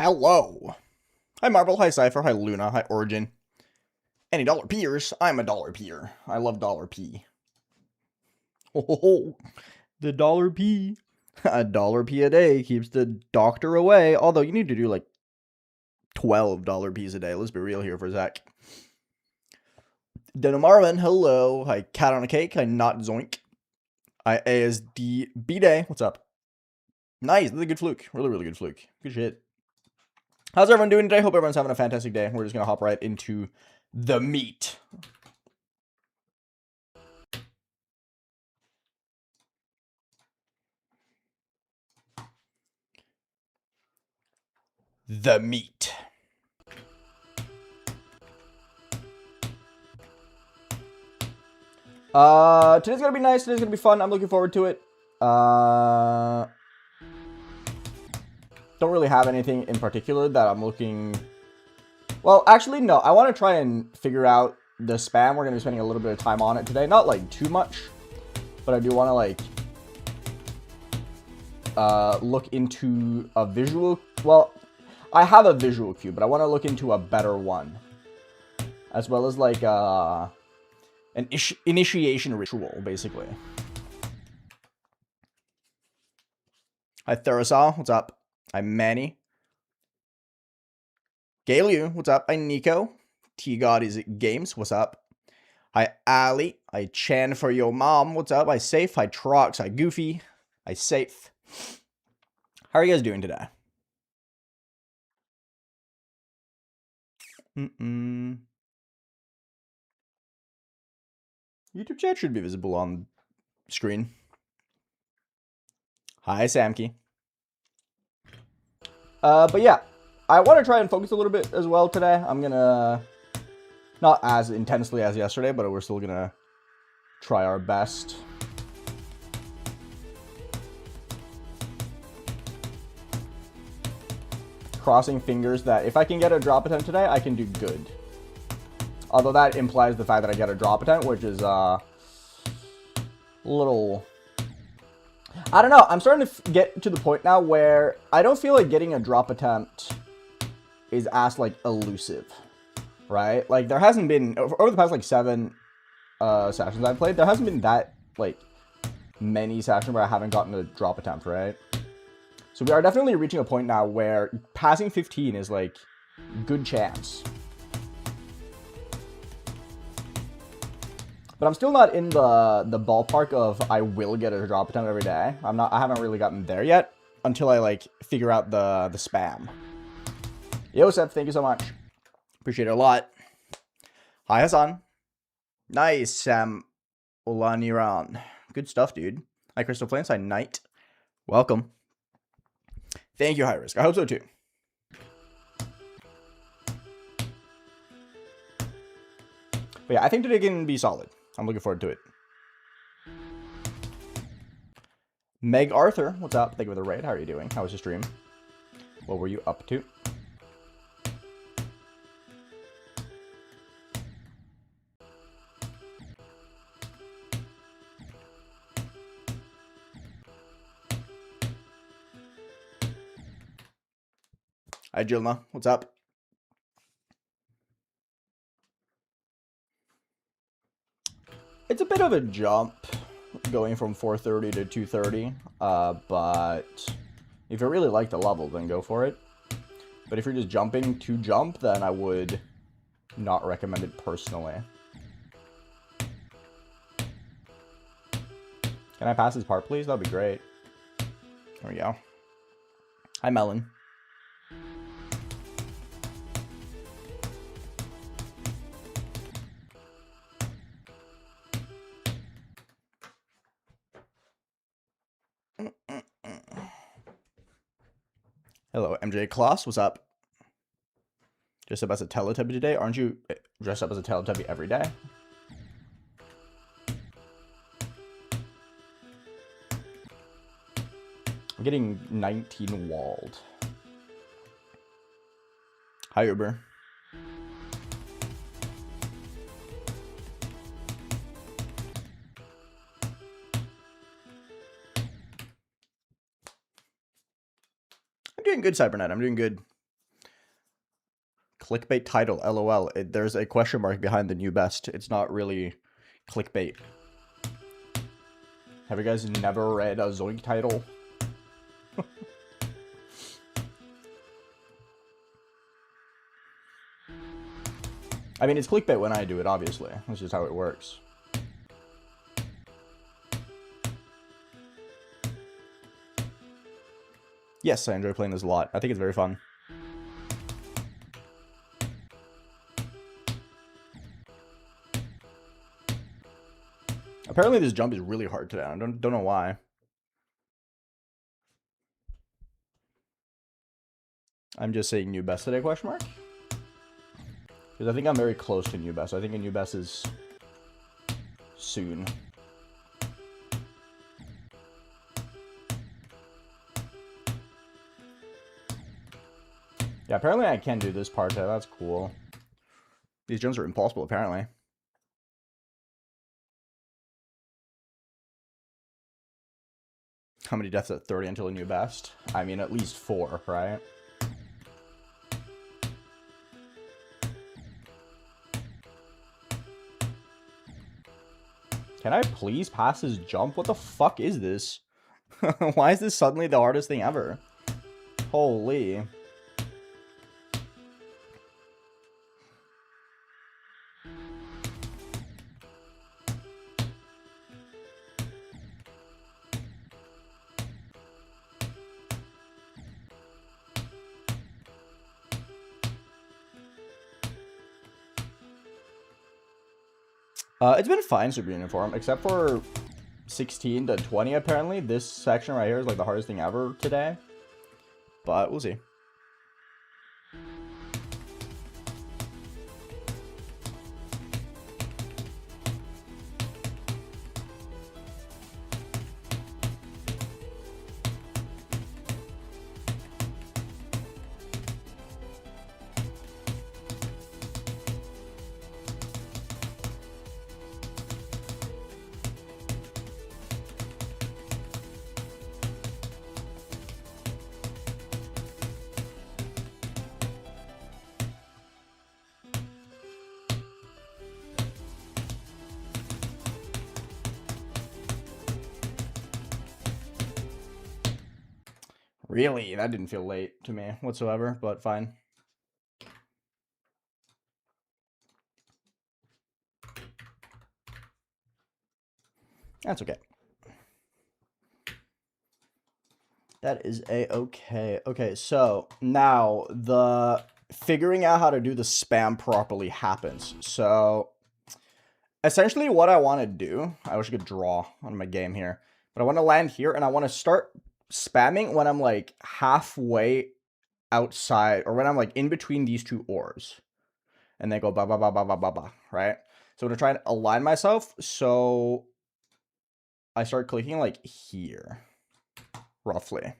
Hello. Hi Marvel, hi Cypher, hi Luna, hi Origin. Any dollar peers? I'm a dollar peer. I love dollar P. Oh, the dollar P. A dollar P a day keeps the doctor away. Although you need to do like $12 P's a day. Let's be real here for a sec. Denim Marvin, hello. Hi Cat on a Cake, hi Not Zoink. Hi ASD B-Day, what's up? Nice, that's a good fluke. Really good fluke. Good shit. How's everyone doing today? Hope everyone's having a fantastic day. We're just going to hop right into the meat. The meat. Today's going to be nice. Today's going to be fun. I'm looking forward to it. Don't really have anything in particular that I'm looking... Well, actually, no. I want to try and figure out the spam. We're going to be spending a little bit of time on it today. Not, like, too much. But I do want to, like... look into a visual... Well, I have a visual cue, but I want to look into a better one. As well as, like, an initiation ritual, basically. Hi, Thurasol. What's up? I'm Manny. Galiu, what's up? Hi, Nico. T-God is Games, what's up? Hi, Ali. Hi, Chan for your mom, what's up? Hi, Safe. Hi, Trox. Hi, Goofy. Hi, Safe. How are you guys doing today? YouTube chat should be visible on screen. Hi, Samky. But yeah, I want to try and focus a little bit as well today. I'm gonna, not as intensely as yesterday, but we're still gonna try our best. Crossing fingers that if I can get a drop attempt today, I can do good. Although that implies the fact that I get a drop attempt, which is a little... I don't know. I'm starting to get to the point now where I don't feel like getting a drop attempt is as, like, elusive, right? Like, there hasn't been, over the past, like, 7 sessions I've played, there hasn't been that, like, many sessions where I haven't gotten a drop attempt, right? So we are definitely reaching a point now where passing 15 is, like, good chance. But I'm still not in the ballpark of I will get a drop attempt every day. I haven't really gotten there yet until I, like, figure out the spam. Yo, Seth, thank you so much. Appreciate it a lot. Hi, Hassan. Nice, Sam Olaniran. Good stuff, dude. Hi, Crystal Flames. Hi, Knight. Welcome. Thank you, High Risk. I hope so, too. But yeah, I think today can be solid. I'm looking forward to it. Meg Arthur, what's up? Thank you for the raid. How are you doing? How was your stream? What were you up to? Hi, Jilma. What's up? It's a bit of a jump going from 430 to 230, but if you really like the level, then go for it. But if you're just jumping to jump, then I would not recommend it personally. Can I pass this part, please? That'd be great. There we go. Hi, Melon. Hello, MJ Kloss. What's up? Dressed up as a Teletubby today? Aren't you dressed up as a Teletubby every day? I'm getting 19 walled. Hi, Uber. I'm doing good, Cybernet. I'm doing good. clickbait title, lol. There's a question mark behind the new best. It's not really clickbait. Have you guys never read a Zoink title? I mean, it's clickbait when I do it, obviously. That's just how it works. Yes, I enjoy playing this a lot. I think it's very fun. Apparently this jump is really hard today. I don't know why. I'm just saying new best today, question mark? Because I think I'm very close to new best. I think a new best is soon. Yeah, apparently I can do this part today. That's cool. These jumps are impossible, apparently. How many deaths at 30 until a new best? I mean, at least 4, right? Can I please pass this jump? What the fuck is this? Why is this suddenly the hardest thing ever? Holy. It's been fine super uniform, except for 16 to 20 apparently. This section right here is like the hardest thing ever today. But we'll see. Really? That didn't feel late to me whatsoever, but fine. That's okay. That is a-okay. Okay, so now the figuring out how to do the spam properly happens. So essentially what I want to do, I wish I could draw on my game here, but I want to land here and I want to start spamming when I'm like halfway outside or when I'm like in between these two ores. And they go ba ba ba ba ba ba ba, right? So I'm going to try and align myself so I start clicking like here, roughly.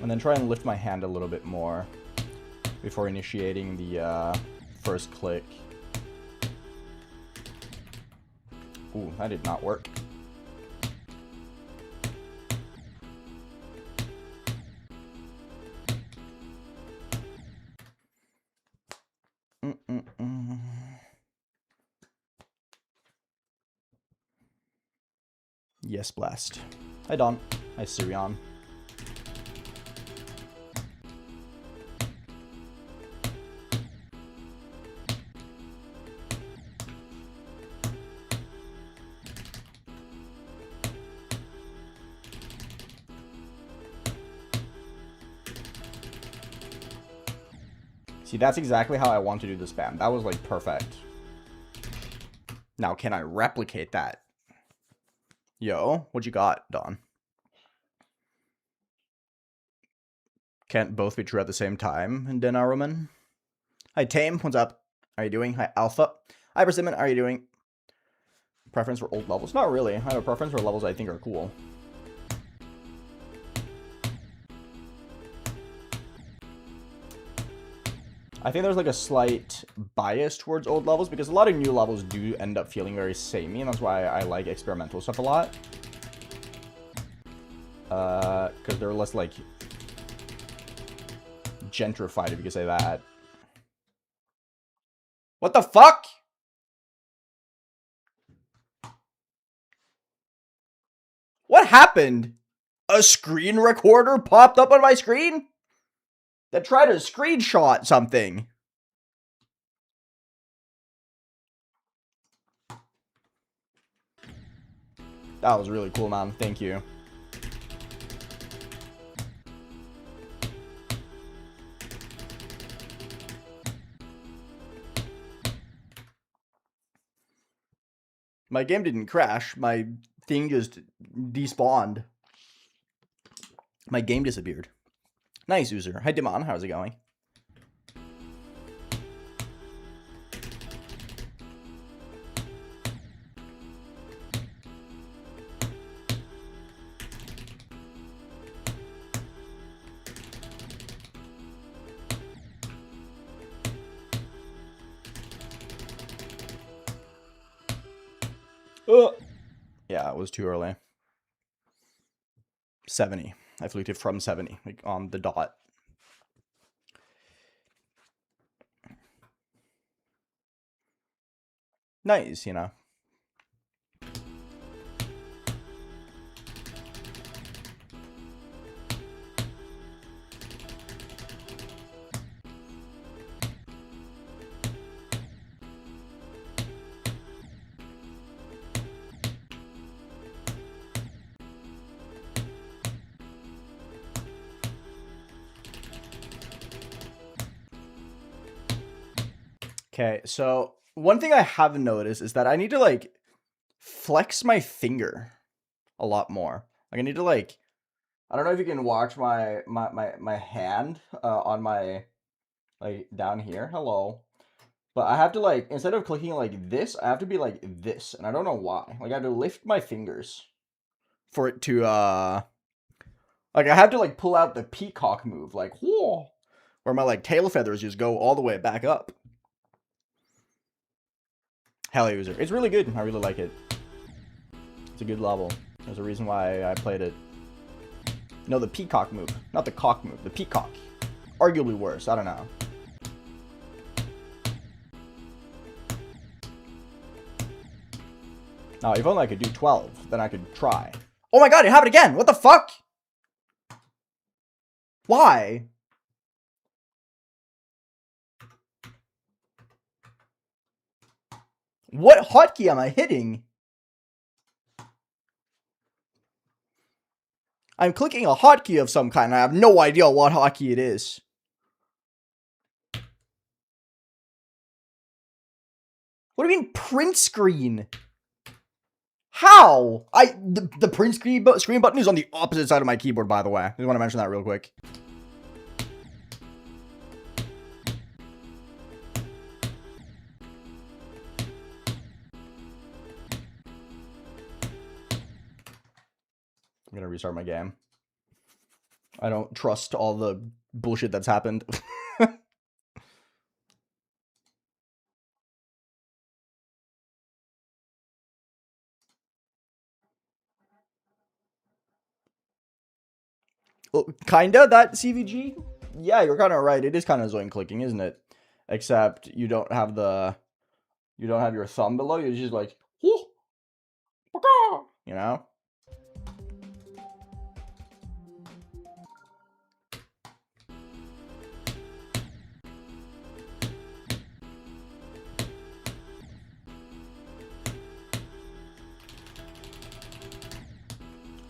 And then try and lift my hand a little bit more before initiating the first click. Ooh, that did not work. Yes, blast. Hi, Don. Hi, Sirion. See, that's exactly how I want to do the spam. That was, like, perfect. Now, can I replicate that? Yo, what you got, Don? Can't both be true at the same time, Denaruman. Hi, Tame. What's up? How are you doing? Hi, Alpha. Hi, Persimmon. How are you doing? Preference for old levels? Not really. I have a preference for levels I think are cool. I think there's like a slight bias towards old levels because a lot of new levels do end up feeling very samey, and that's why I like experimental stuff a lot. Because they're less, like, gentrified, if you could say that. What the fuck? What happened? A screen recorder popped up on my screen? That tried to screenshot something. That was really cool, man. Thank you. My game didn't crash. My thing just despawned. My game disappeared. Nice, user. Hi, Dimon. How's it going? Yeah, it was too early. 70. I flew to from 70, like on the dot. Nice, you know. Okay, so one thing I have noticed is that I need to, like, flex my finger a lot more. Like, I need to, like, I don't know if you can watch my hand on my, like, down here. Hello. But I have to, like, instead of clicking like this, I have to be like this. And I don't know why. Like, I have to lift my fingers for it to, like, I have to, like, pull out the peacock move. Like, whoa. Where my, like, tail feathers just go all the way back up. Hell user. It's really good. I really like it. It's a good level. There's a reason why I played it. No, the peacock move. Not the cock move. The peacock. Arguably worse. I don't know. Now, if only I could do 12, then I could try. Oh my god, it happened again! What the fuck? Why? What hotkey am I hitting? I'm clicking a hotkey of some kind. I have no idea what hotkey it is. What do you mean print screen? How? The print screen button is on the opposite side of my keyboard, by the way. I just want to mention that real quick. I'm gonna restart my game. I don't trust all the bullshit that's happened. Well, kinda, that CVG? Yeah, you're kind of right. It is kind of zoink clicking, isn't it? Except you don't have the... You don't have your thumb below. You're just like... You know?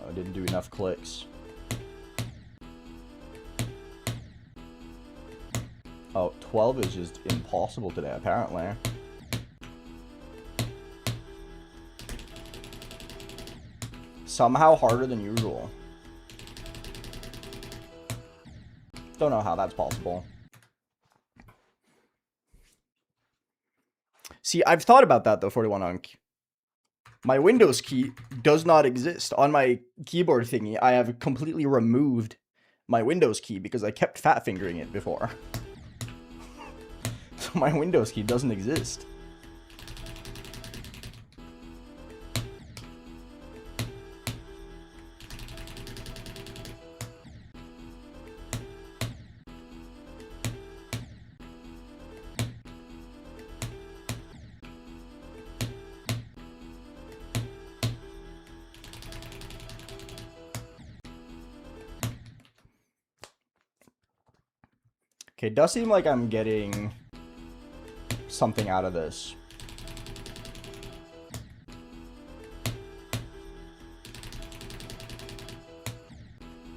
I didn't do enough clicks. Oh, 12 is just impossible today, apparently. Somehow harder than usual. Don't know how that's possible. See, I've thought about that, though, 41 Unk. My Windows key does not exist. On my keyboard thingy, I have completely removed my Windows key because I kept fat fingering it before. So my Windows key doesn't exist. Okay, it does seem like I'm getting something out of this.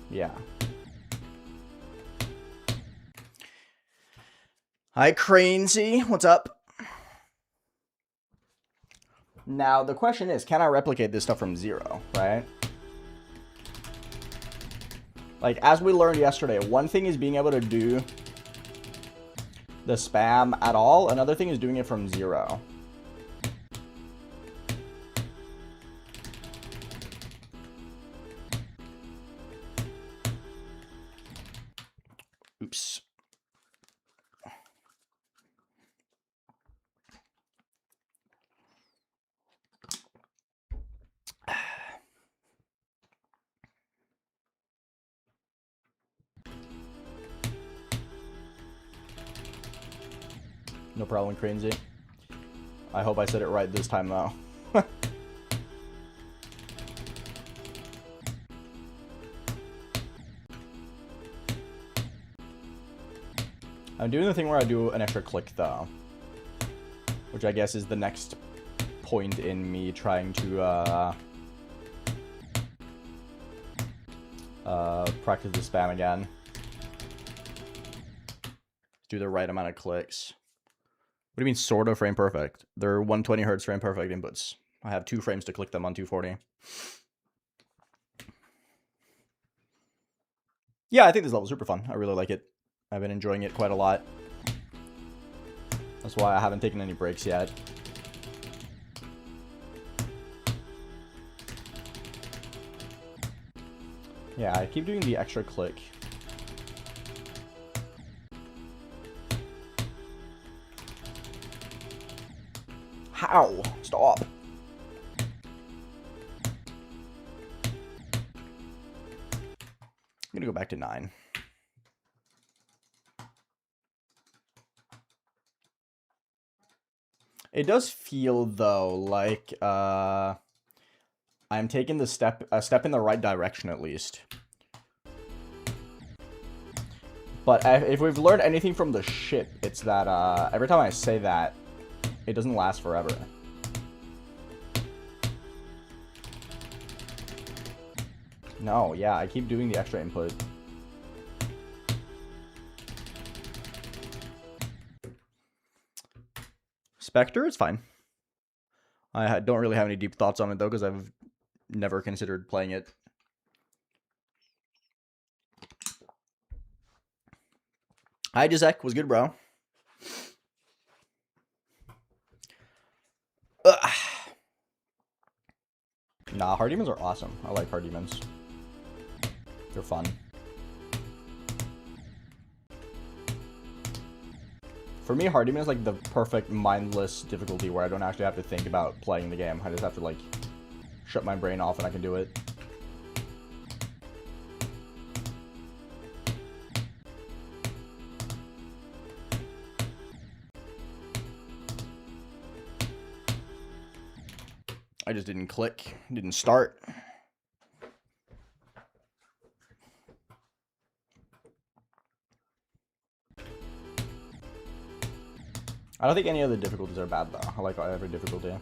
Yeah. Hi, Cranesy. What's up? Now, the question is, can I replicate this stuff from 0, right? Like, as we learned yesterday, one thing is being able to do the spam at all. Another thing is doing it from 0. Oops. No problem, Cranesy. I hope I said it right this time, though. I'm doing the thing where I do an extra click, though. Which I guess is the next point in me trying to, practice the spam again. Do the right amount of clicks. What do you mean, sort of frame perfect? They're 120 hertz frame perfect inputs. I have 2 frames to click them on 240. Yeah, I think this level's super fun. I really like it. I've been enjoying it quite a lot. That's why I haven't taken any breaks yet. Yeah, I keep doing the extra click. How? Stop. I'm gonna go back to 9. It does feel, though, like I'm taking a step in the right direction, at least. But if we've learned anything from the ship, it's that every time I say that, it doesn't last forever. No, yeah, I keep doing the extra input. Spectre, it's fine. I don't really have any deep thoughts on it, though, because I've never considered playing it. Hi, Jazek. Was good, bro. Ugh. Nah, hard demons are awesome. I like hard demons. They're fun. For me, hard demon is like the perfect mindless difficulty where I don't actually have to think about playing the game. I just have to like shut my brain off and I can do it. I just didn't click, didn't start. I don't think any of the difficulties are bad, though. I like every difficulty.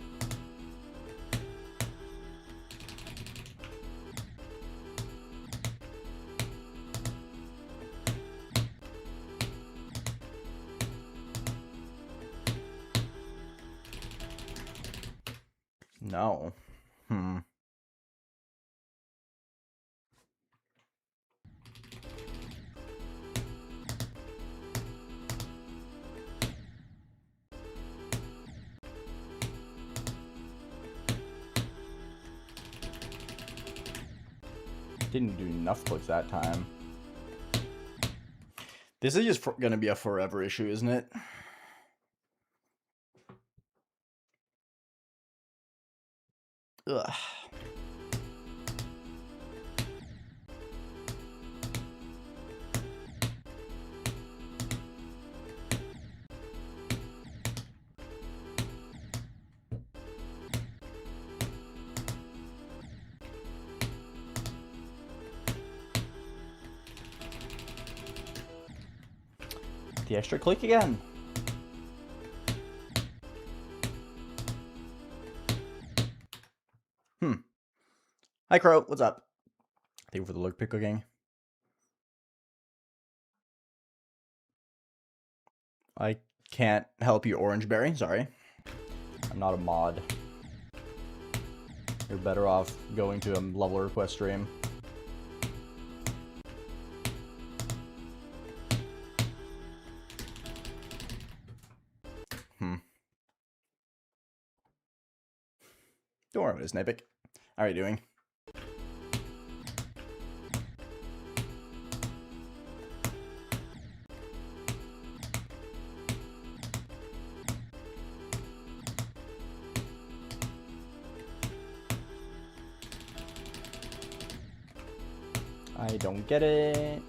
No. Didn't do enough clicks that time. This is just gonna be a forever issue, isn't it? Ugh. The extra click again. Hi, Crow. What's up? Thank you for the lurk pick cooking. I can't help you, Orangeberry. Sorry. I'm not a mod. You're better off going to a level request stream. Don't worry about it, Snapic. How are you doing? I don't get it.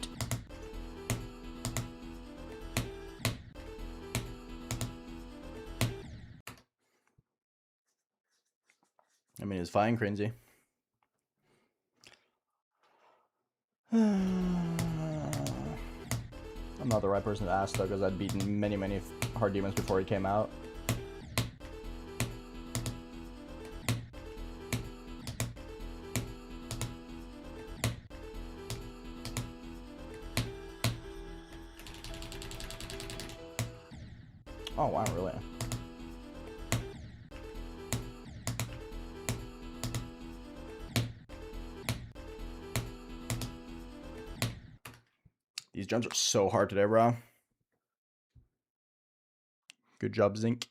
I mean, it's fine, cringy. I'm not the right person to ask, though, because I'd beaten many, many hard demons before he came out. Oh, wow, really? These jumps are so hard today, bro. Good job, Zinc.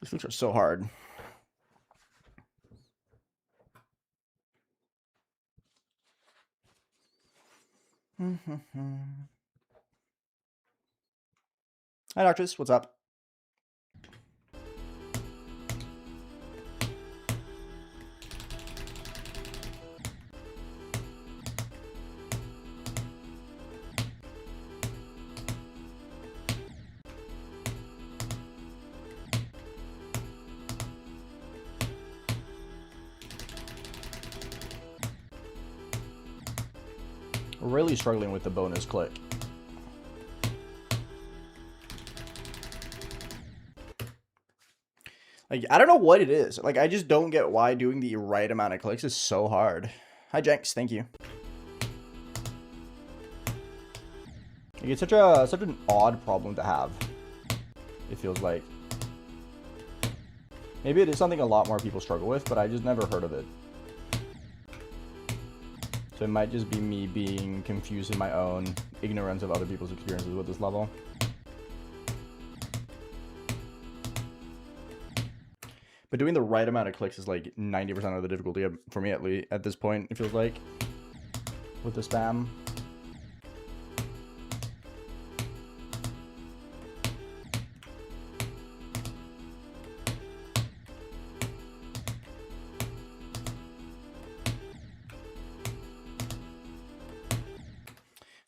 These things are so hard. Hi, Doctress. What's up? Really struggling with the bonus click. Like, I don't know what it is. Like, I just don't get why doing the right amount of clicks is so hard. Hi, Jenks. Thank you. Like, it's such an odd problem to have. It feels like. Maybe it is something a lot more people struggle with, but I just never heard of it. So it might just be me being confused in my own ignorance of other people's experiences with this level. But doing the right amount of clicks is like 90% of the difficulty for me, at least at this point, it feels like, with the spam.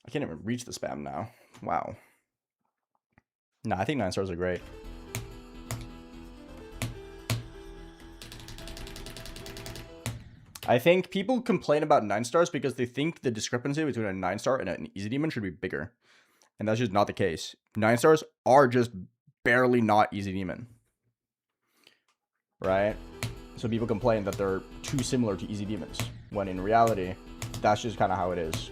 I can't even reach the spam now. Wow. Nah, I think 9 stars are great. I think people complain about 9 stars because they think the discrepancy between a 9 star and an easy demon should be bigger. And that's just not the case. 9 stars are just barely not easy demon. Right? So people complain that they're too similar to easy demons, when in reality, that's just kind of how it is.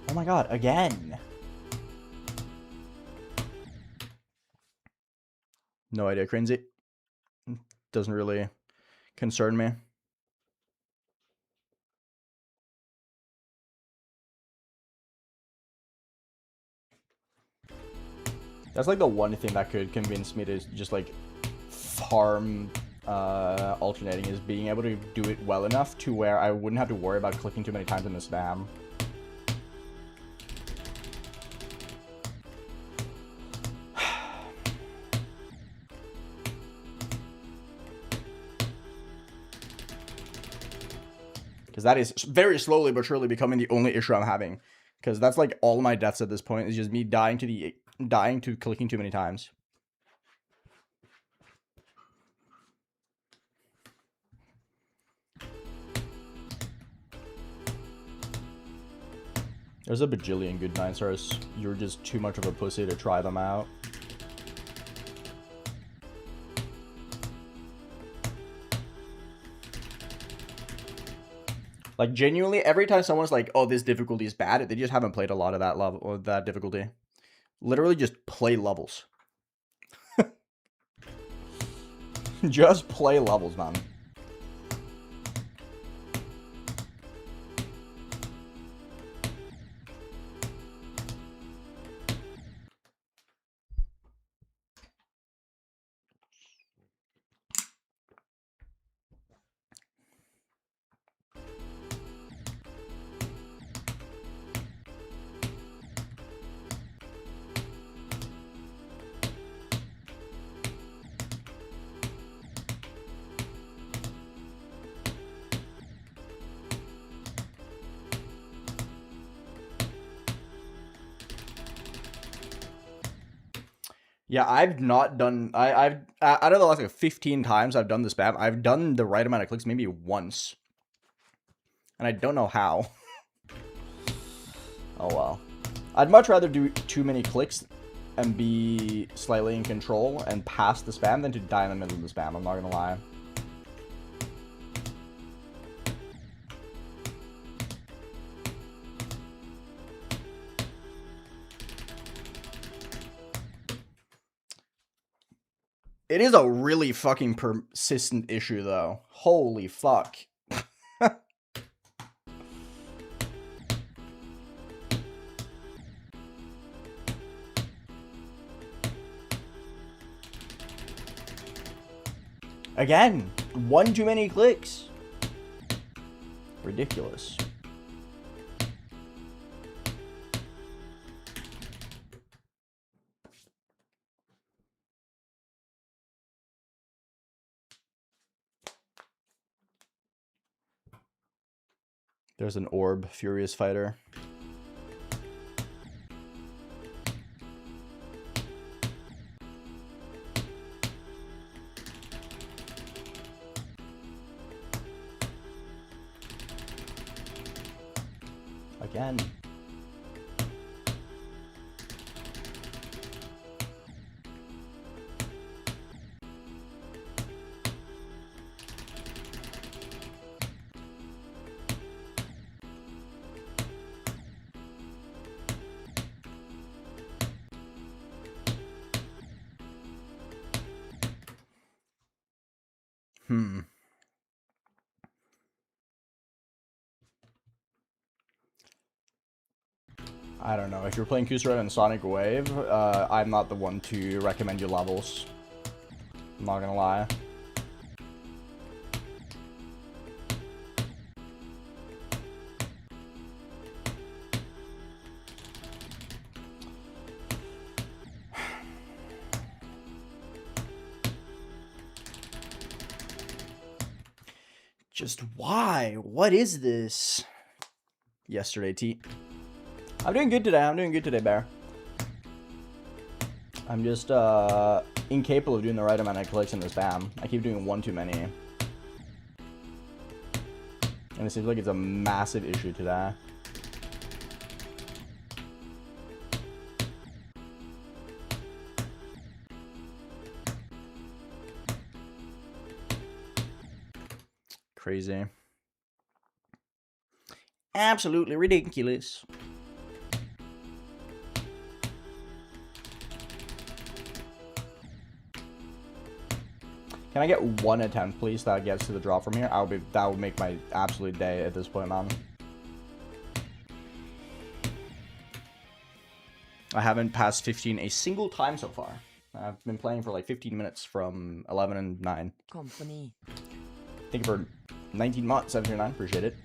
Oh my god, again. No idea, Cransy. Doesn't really concern me. That's like the one thing that could convince me to just like farm alternating, is being able to do it well enough to where I wouldn't have to worry about clicking too many times in the spam. Because that is very slowly but surely becoming the only issue I'm having. Because that's like all my deaths at this point is just me dying to clicking too many times. There's a bajillion good 9-stars. You're just too much of a pussy to try them out. Like, genuinely, every time someone's like, oh, this difficulty is bad, they just haven't played a lot of that level or that difficulty. Literally just play levels. Just play levels, man. Yeah, I've not done. I've out of the last like 15 times I've done the spam, I've done the right amount of clicks maybe once, and I don't know how. Oh well. I'd much rather do too many clicks and be slightly in control and pass the spam than to die in the middle of the spam. I'm not gonna lie. It is a really fucking persistent issue, though. Holy fuck. Again, one too many clicks. Ridiculous. There's an orb, Furious Fighter. Again. I don't know. If you're playing Kusura and Sonic Wave, I'm not the one to recommend you levels. I'm not gonna lie. Just why? What is this? Yesterday, T. I'm doing good today. I'm doing good today, Bear. I'm just incapable of doing the right amount of clicks in the spam. I keep doing one too many. And it seems like it's a massive issue today. Crazy. Absolutely ridiculous. Can I get one attempt, please, that gets to the drop from here? That would make my absolute day at this point, man. I haven't passed 15 a single time so far. I've been playing for like 15 minutes from 11 and 9. Company. Thank you for 19 months, 709. Appreciate it.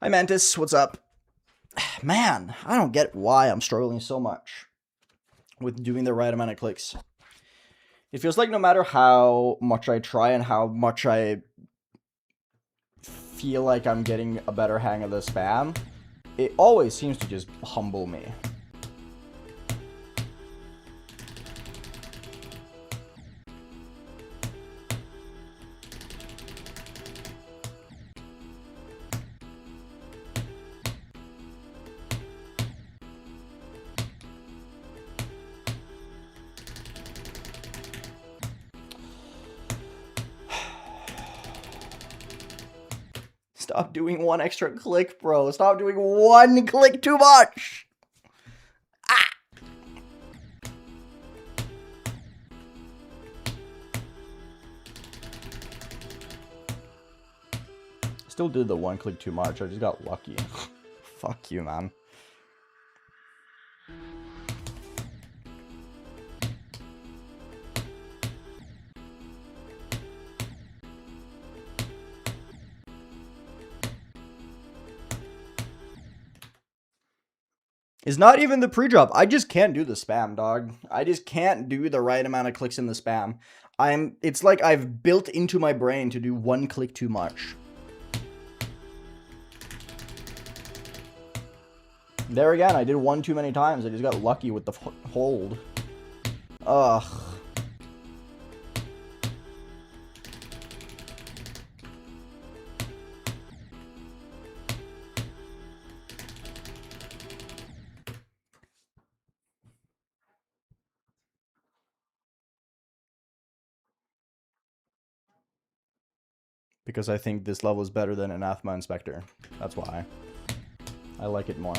Hi Mantis, what's up? Man, I don't get why I'm struggling so much with doing the right amount of clicks. It feels like no matter how much I try and how much I feel like I'm getting a better hang of the spam, it always seems to just humble me. Stop doing one extra click, bro. Stop doing one click too much. Ah! Still did the one click too much. I just got lucky. Fuck you, man. It's not even the pre-drop. I just can't do the spam, dog. I just can't do the right amount of clicks in the spam. It's like I've built into my brain to do one click too much. There again, I did one too many times. I just got lucky with the hold. Ugh. Because I think this level is better than Anathema Inspector. That's why. I like it more.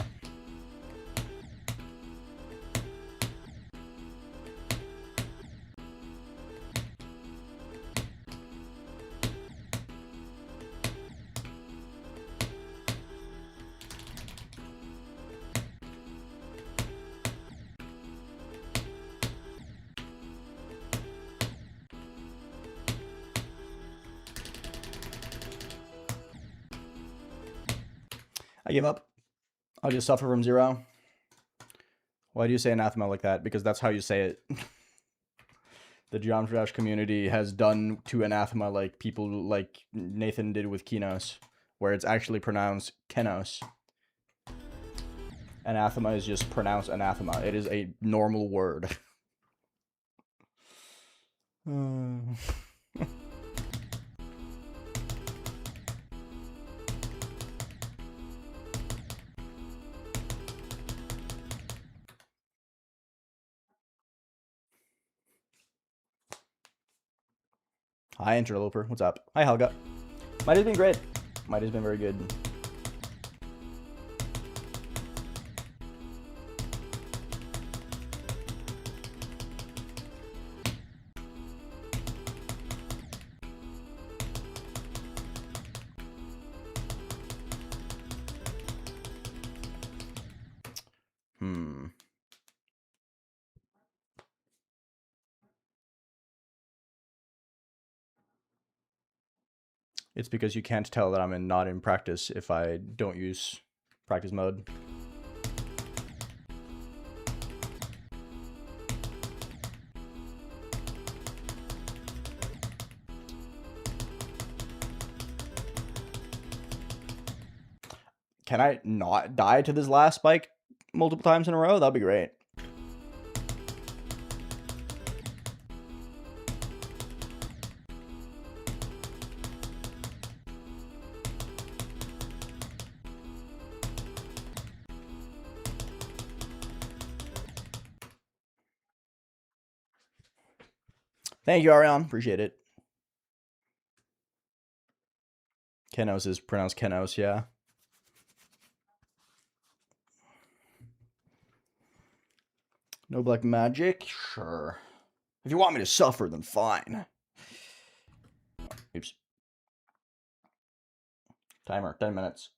I give up. I'll just suffer from 0. Why do you say anathema like that? Because that's how you say it. The Geometry Dash community has done to anathema like people like Nathan did with Kinos, where it's actually pronounced Kenos. Anathema is just pronounced anathema. It is a normal word. Hi, Interloper. What's up? Hi, Helga. Might have been great. Might have been very good. It's because you can't tell that I'm not in practice if I don't use practice mode. Can I not die to this last spike multiple times in a row? That'd be great. Thank you, Arion. Appreciate it. Kenos is pronounced Kenos, yeah. No black magic? Sure. If you want me to suffer, then fine. Oops. Timer, 10 minutes.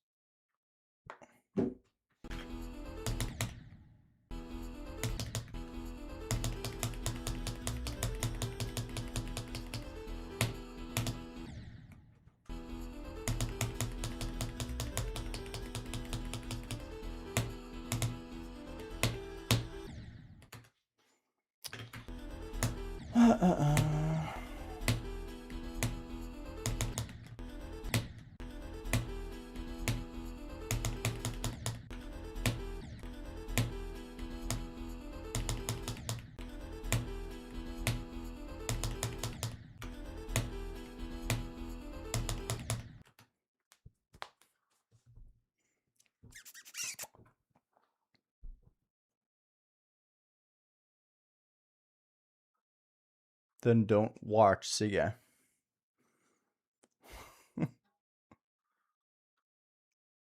Then don't watch Siga.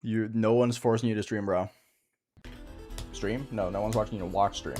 No one's forcing you to stream, bro. Stream? No one's watching you to watch stream.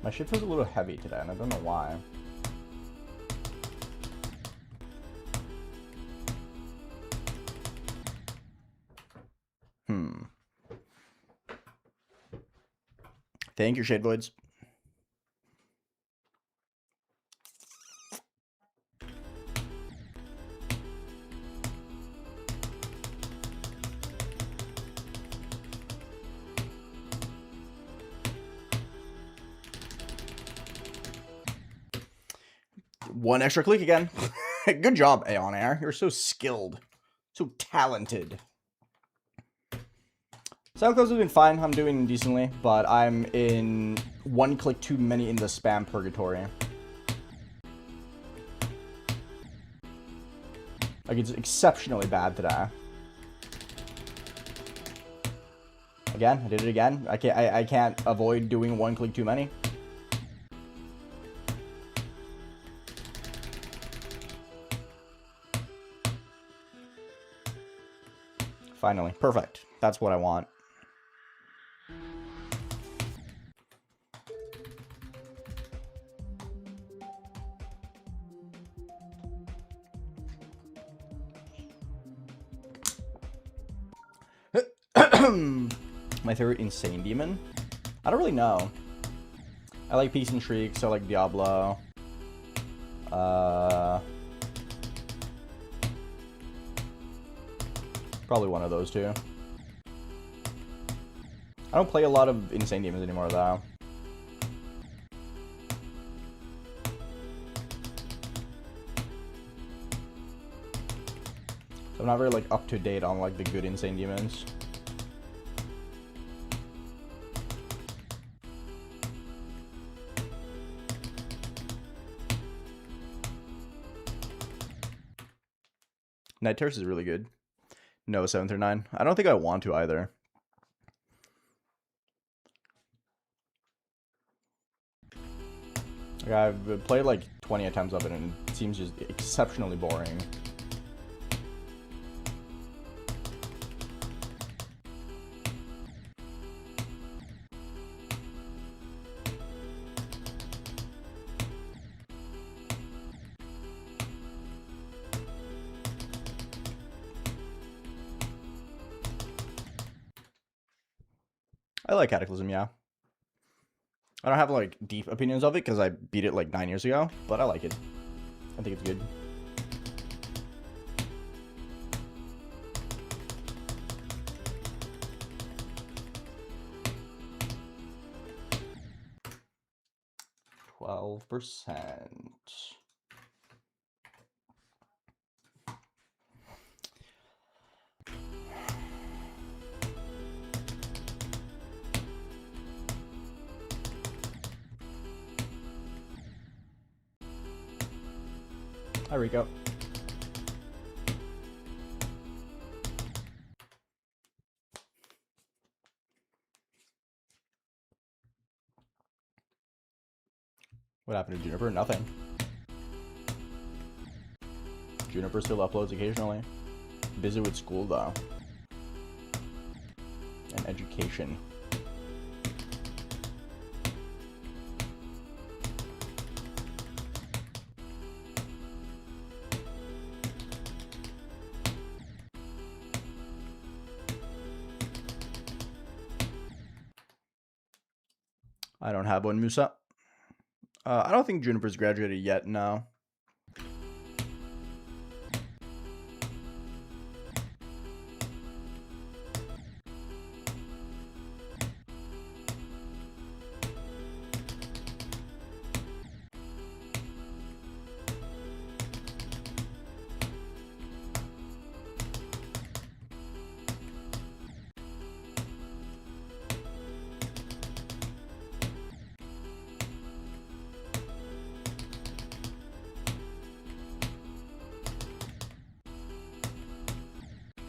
My shit feels a little heavy today, and I don't know why. Thank you, Shade Voids. One extra click again. Good job, AeonAir. You're so skilled. So talented. SoundClouds has been fine. I'm doing decently, but I'm in one click too many in the spam purgatory. Like, it's exceptionally bad today. Again, I did it again. I can't avoid doing one click too many. Finally. Perfect. That's what I want. My favorite insane demon? I don't really know. I like Peace and Shrieks, I like Diablo. Probably one of those two. I don't play a lot of insane demons anymore, though. So I'm not very, like, up to date on, like, the good insane demons. Night Terrace is really good. No 7 through 9. I don't think I want to either. Like, I've played like 20 attempts of it and it seems just exceptionally boring. I like Cataclysm, yeah. I don't have like deep opinions of it because I beat it like 9 years ago, but I like it. I think it's good. %. Hi, Rico. What happened to Juniper? Nothing. Juniper still uploads occasionally. Busy with school, though. And education. I don't have one, Musa. I don't think Juniper's graduated yet, no.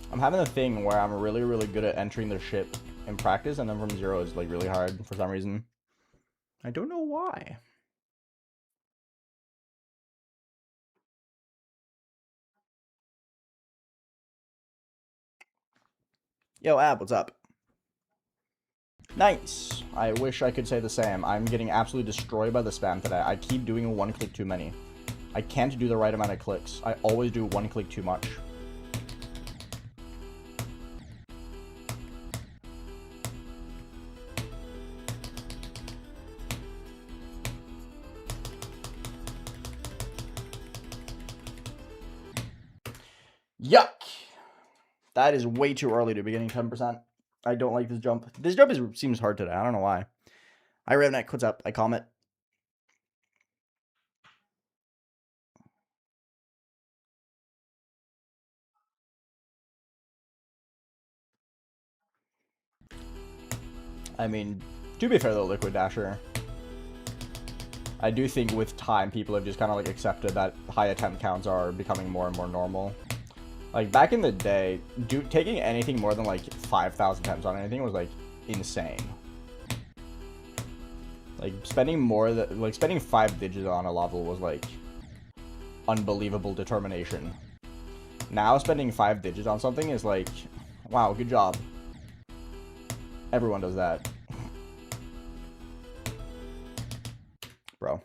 I'm having a thing where I'm really, really good at entering the ship in practice, and then from zero is like really hard for some reason. I don't know why. Yo, Ab, what's up? Nice. I wish I could say the same. I'm getting absolutely destroyed by the spam today. I keep doing one click too many. I can't do the right amount of clicks. I always do one click too much. Yuck! That is way too early to be getting 10%. I don't like this jump. This jump seems hard today. I don't know why. Hi, Revnet. What's up? I comment. I mean, to be fair though, Liquid Dasher, I do think with time, people have just kind of like accepted that high attempt counts are becoming more and more normal. Like back in the day, taking anything more than like 5,000 attempts on anything was like insane. Like spending 5 digits on a level was like unbelievable determination. Now spending 5 digits on something is like, wow, good job. Everyone does that. Bro.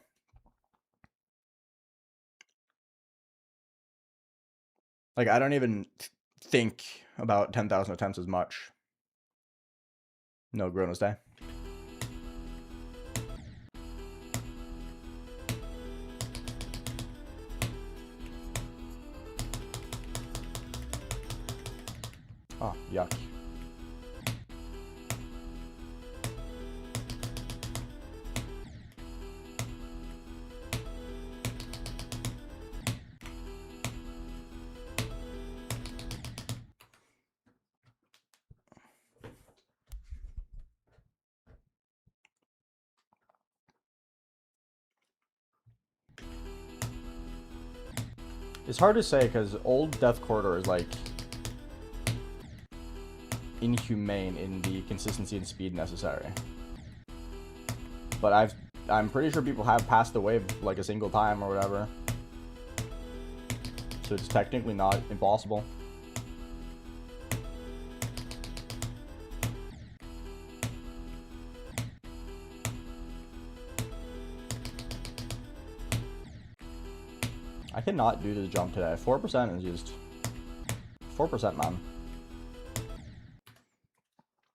Like, I don't even think about 10,000 attempts as much. No, Gronos Day. Oh, yuck. It's hard to say because old Death Corridor is like inhumane in the consistency and speed necessary. But I'm pretty sure people have passed the wave like a single time or whatever. So it's technically not impossible. I cannot do this jump today. 4% is just 4%, man.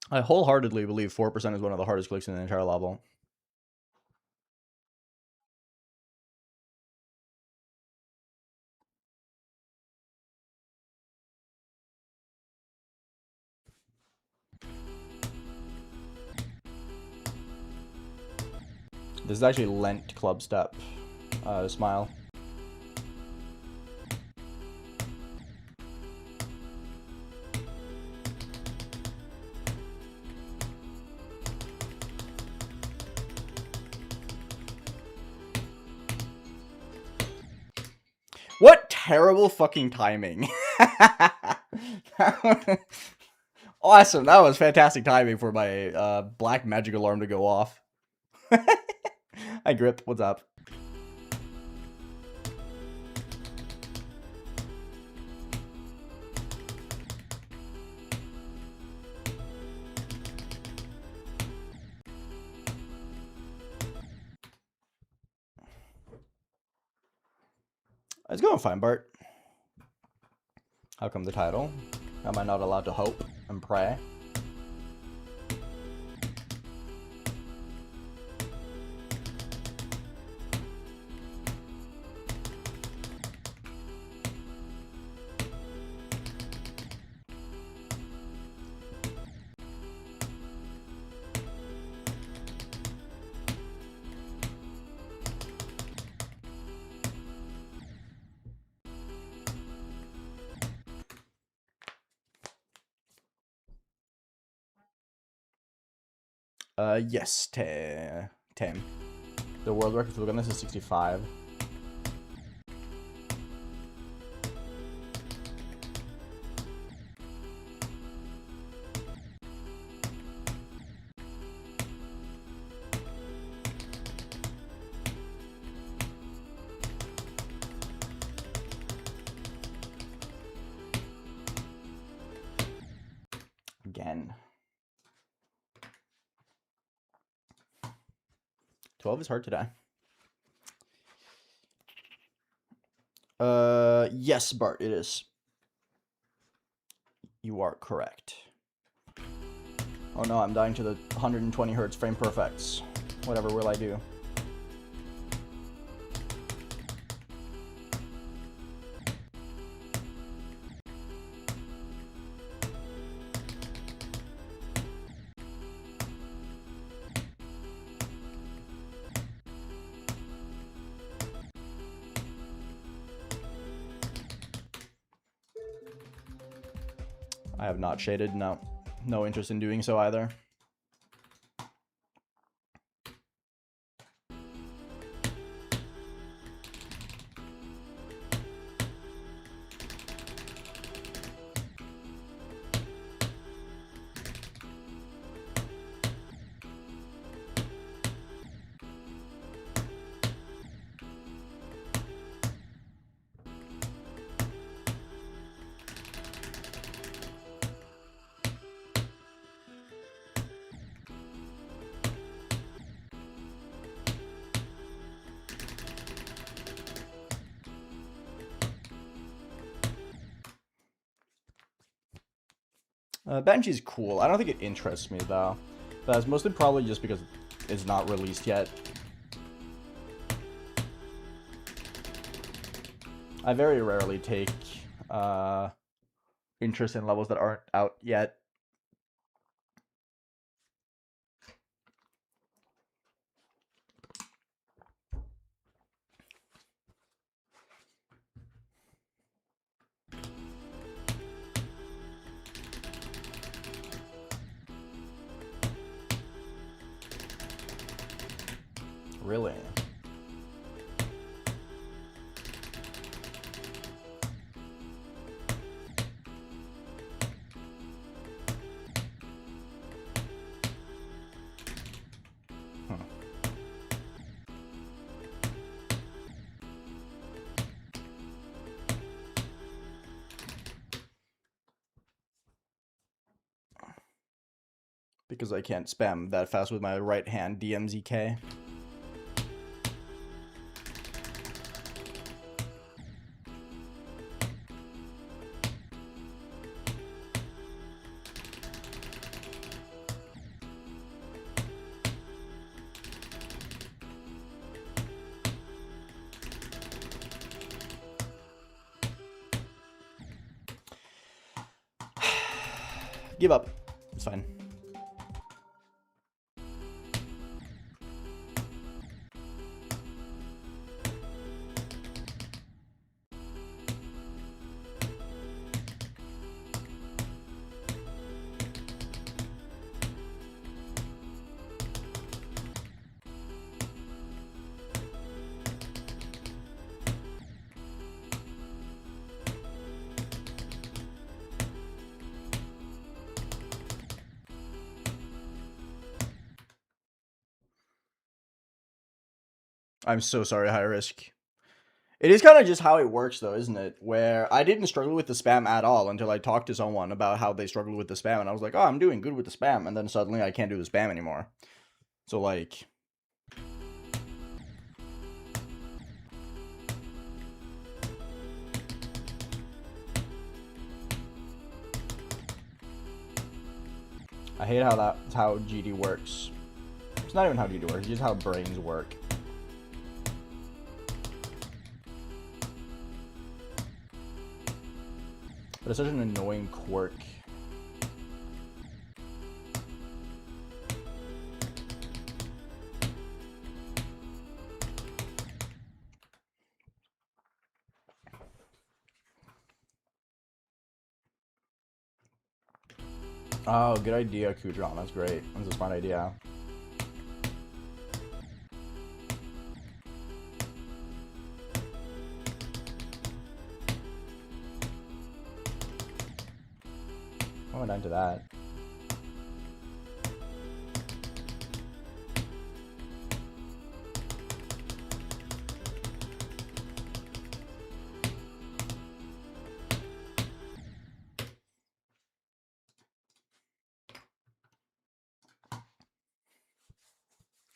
I wholeheartedly believe 4% is one of the hardest clicks in the entire level. This is actually lent CLUBSTEP smile. What terrible fucking timing. Awesome. That was fantastic timing for my black magic alarm to go off. Hi, Grip. What's up? It's going fine, Bart. How come the title? Am I not allowed to hope and pray? Yes, Tim. The world record for the gun, this is 65. Again. 12 is hard to die. Yes, Bart, it is. You are correct. Oh no, I'm dying to the 120 hertz frame perfects. Whatever will I do? I have not shaded, no. No interest in doing so either. Banshee's cool. I don't think it interests me, though. But that's mostly probably just because it's not released yet. I very rarely take interest in levels that aren't out yet. Really? Because I can't spam that fast with my right hand DMZK. Give up. It's fine. I'm so sorry, high risk. It is kind of just how it works, though, isn't it? Where I didn't struggle with the spam at all until I talked to someone about how they struggled with the spam, and I was like, oh, I'm doing good with the spam, and then suddenly I can't do the spam anymore. So, like... I hate how how GD works. It's not even how GD works, it's just how brains work. But it's such an annoying quirk. Oh, good idea, Kudron. That's great. That's a smart idea. I went into that.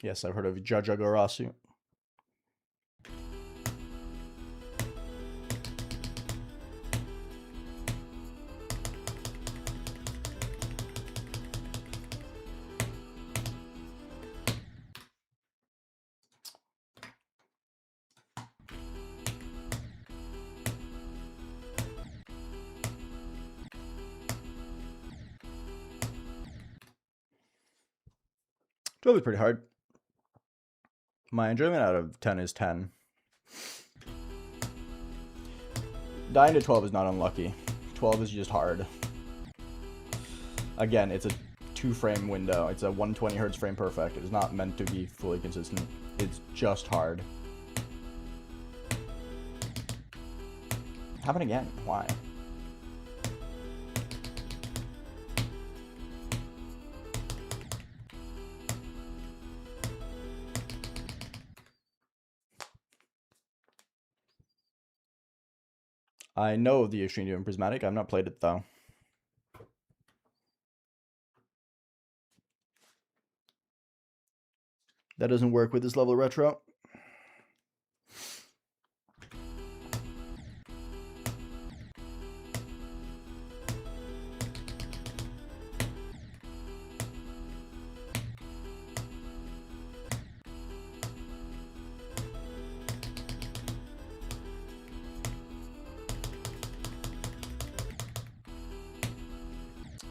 Yes, I've heard of Jaja Garasu. Twelve is pretty hard. My enjoyment out of 10 is 10. Dying to 12 is not unlucky. 12 is just hard. Again, it's a 2-frame window. It's a 120 Hz frame perfect. It is not meant to be fully consistent. It's just hard. Happen again. Why? I know the Extreme Doom Prismatic. I've not played it, though. That doesn't work with this level of retro.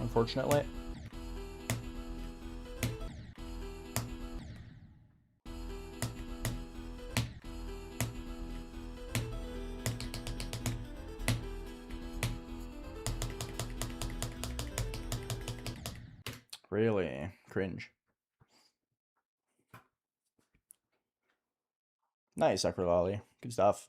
Unfortunately. Really cringe. Nice, Acrolali. Good stuff.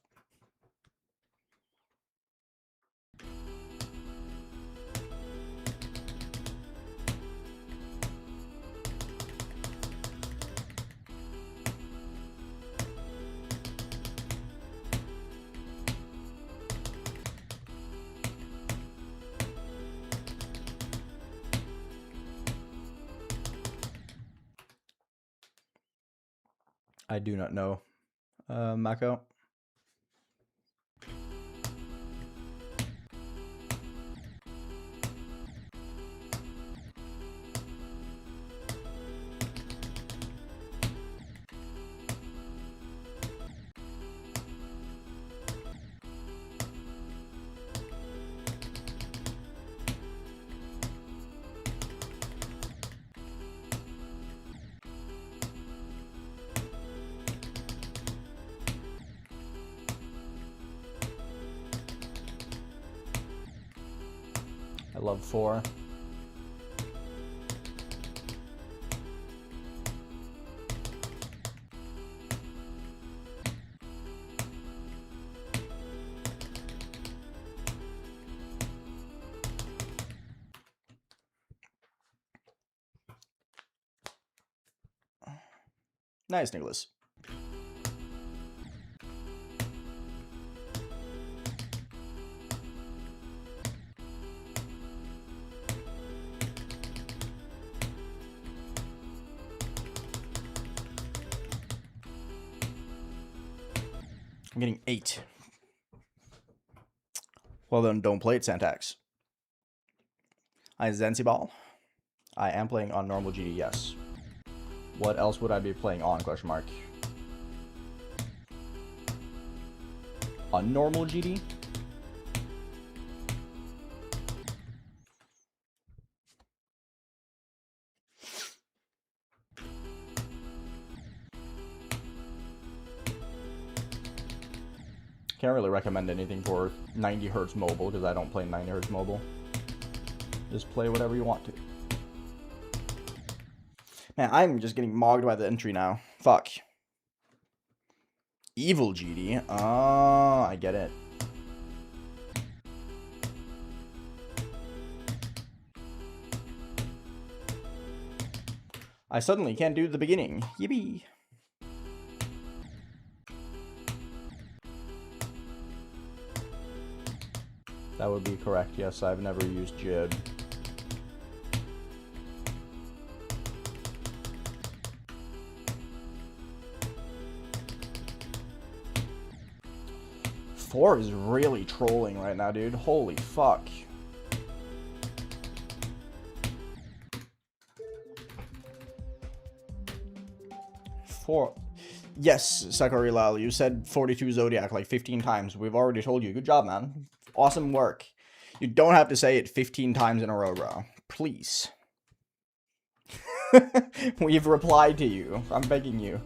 I do not know. Mako. love 4. Nice, Nicholas. I'm getting 8. Well then, don't play it, Santax. Zensibal. I am playing on normal GD, yes. What else would I be playing on, question mark? On normal GD? Can't really recommend anything for 90 Hz mobile because I don't play 90 Hz mobile. Just play whatever you want to. Man, I'm just getting mogged by the entry now. Fuck. Evil GD? Oh, I get it. I suddenly can't do the beginning. Yippee. That would be correct. Yes, I've never used Jib. Four is really trolling right now, dude. Holy fuck. Four. Yes, Sakari Lal, you said 42 Zodiac like 15 times. We've already told you. Good job, man. Awesome work. You don't have to say it 15 times in a row, bro. Please. We've replied to you. I'm begging you.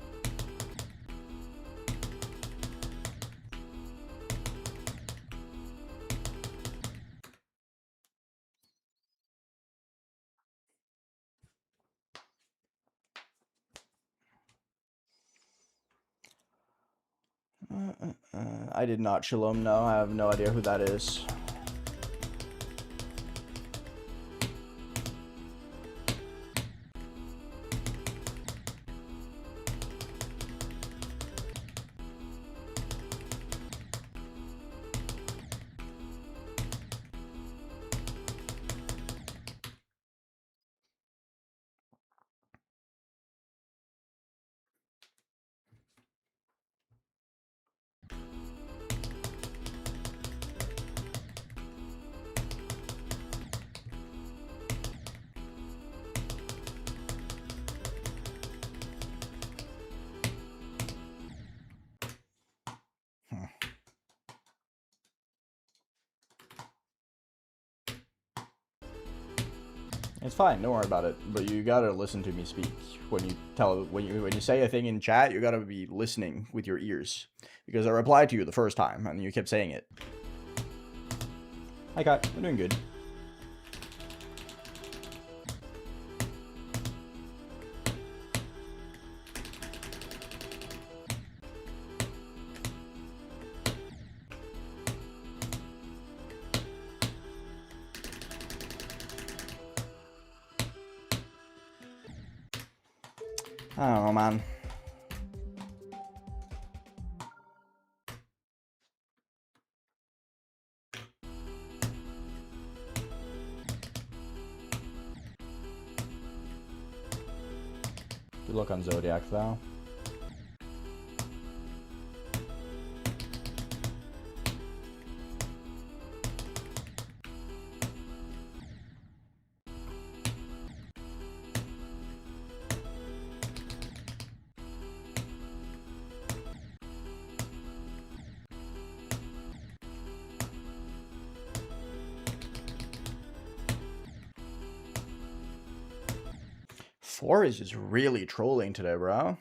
I did not Shalom, no. I have no idea who that is. It's fine, don't worry about it. But you gotta listen to me speak when you say a thing in chat. You gotta be listening with your ears because I replied to you the first time and you kept saying it. Hi, Kai. I'm doing good. I don't know, man. Good luck on Zodiac, though. Four is just really trolling today, bro.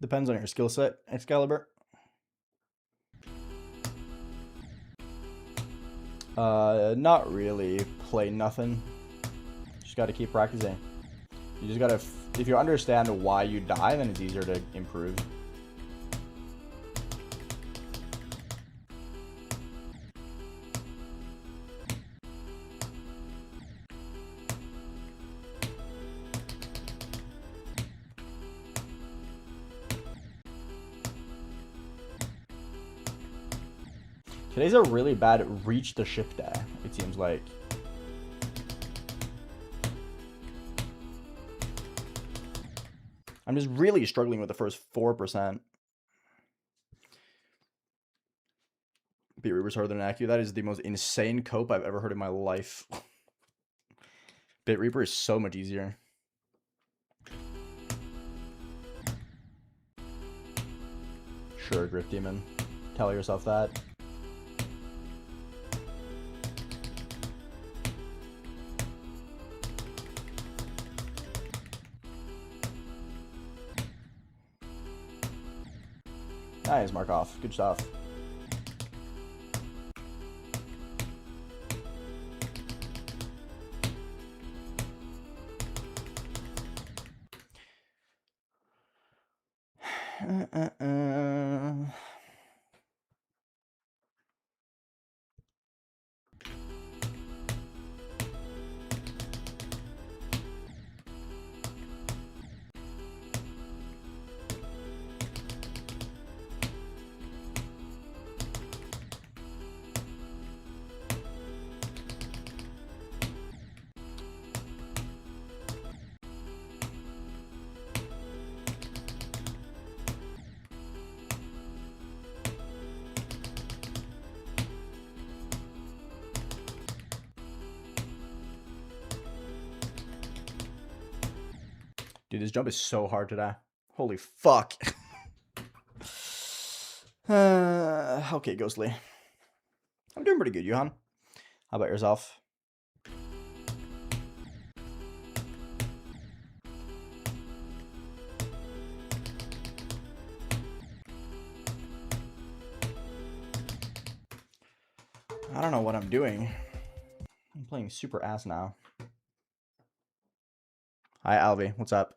Depends on your skill set, Excalibur. Not really. Play nothing. Just gotta keep practicing. You just gotta, if you understand why you die, then it's easier to improve. Today's a really bad reach the ship day, it seems like. I'm just really struggling with the first 4%. Beat Reaper's harder than AcU. That is the most insane cope I've ever heard in my life. Bit Reaper is so much easier. Sure, Grip Demon. Tell yourself that. Nice, Markov. Good stuff. Dude, this jump is so hard today. Holy fuck. Okay, Ghostly. I'm doing pretty good, Johan. How about yourself? I don't know what I'm doing. I'm playing super ass now. Hi, Alvi. What's up?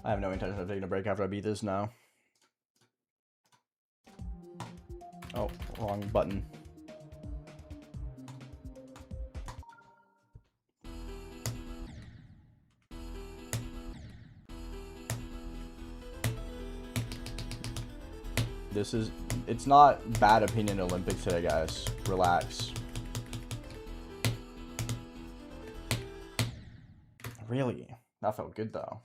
I have no intention of taking a break after I beat this now. Oh, wrong button. It's not bad opinion Olympics today, guys. Relax. Really? That felt good, though.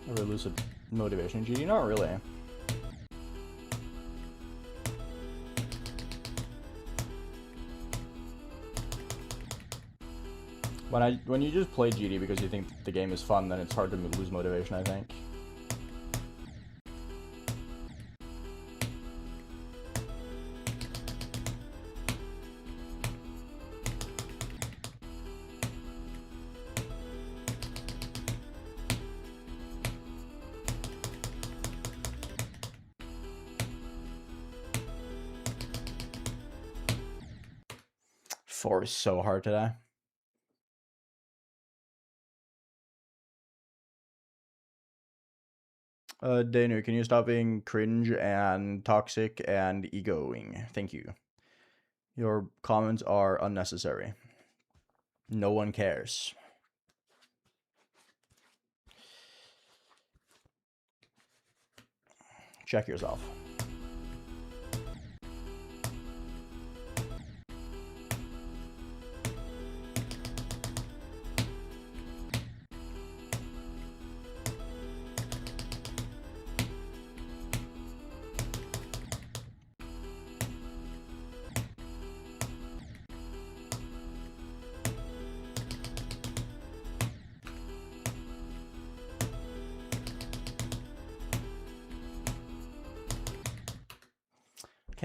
Ever lose a motivation, GD? Not really. When you just play GD because you think the game is fun, then it's hard to lose motivation, I think. Four is so hard today. Danu, can you stop being cringe and toxic and egoing? Thank you. Your comments are unnecessary. No one cares. Check yourself.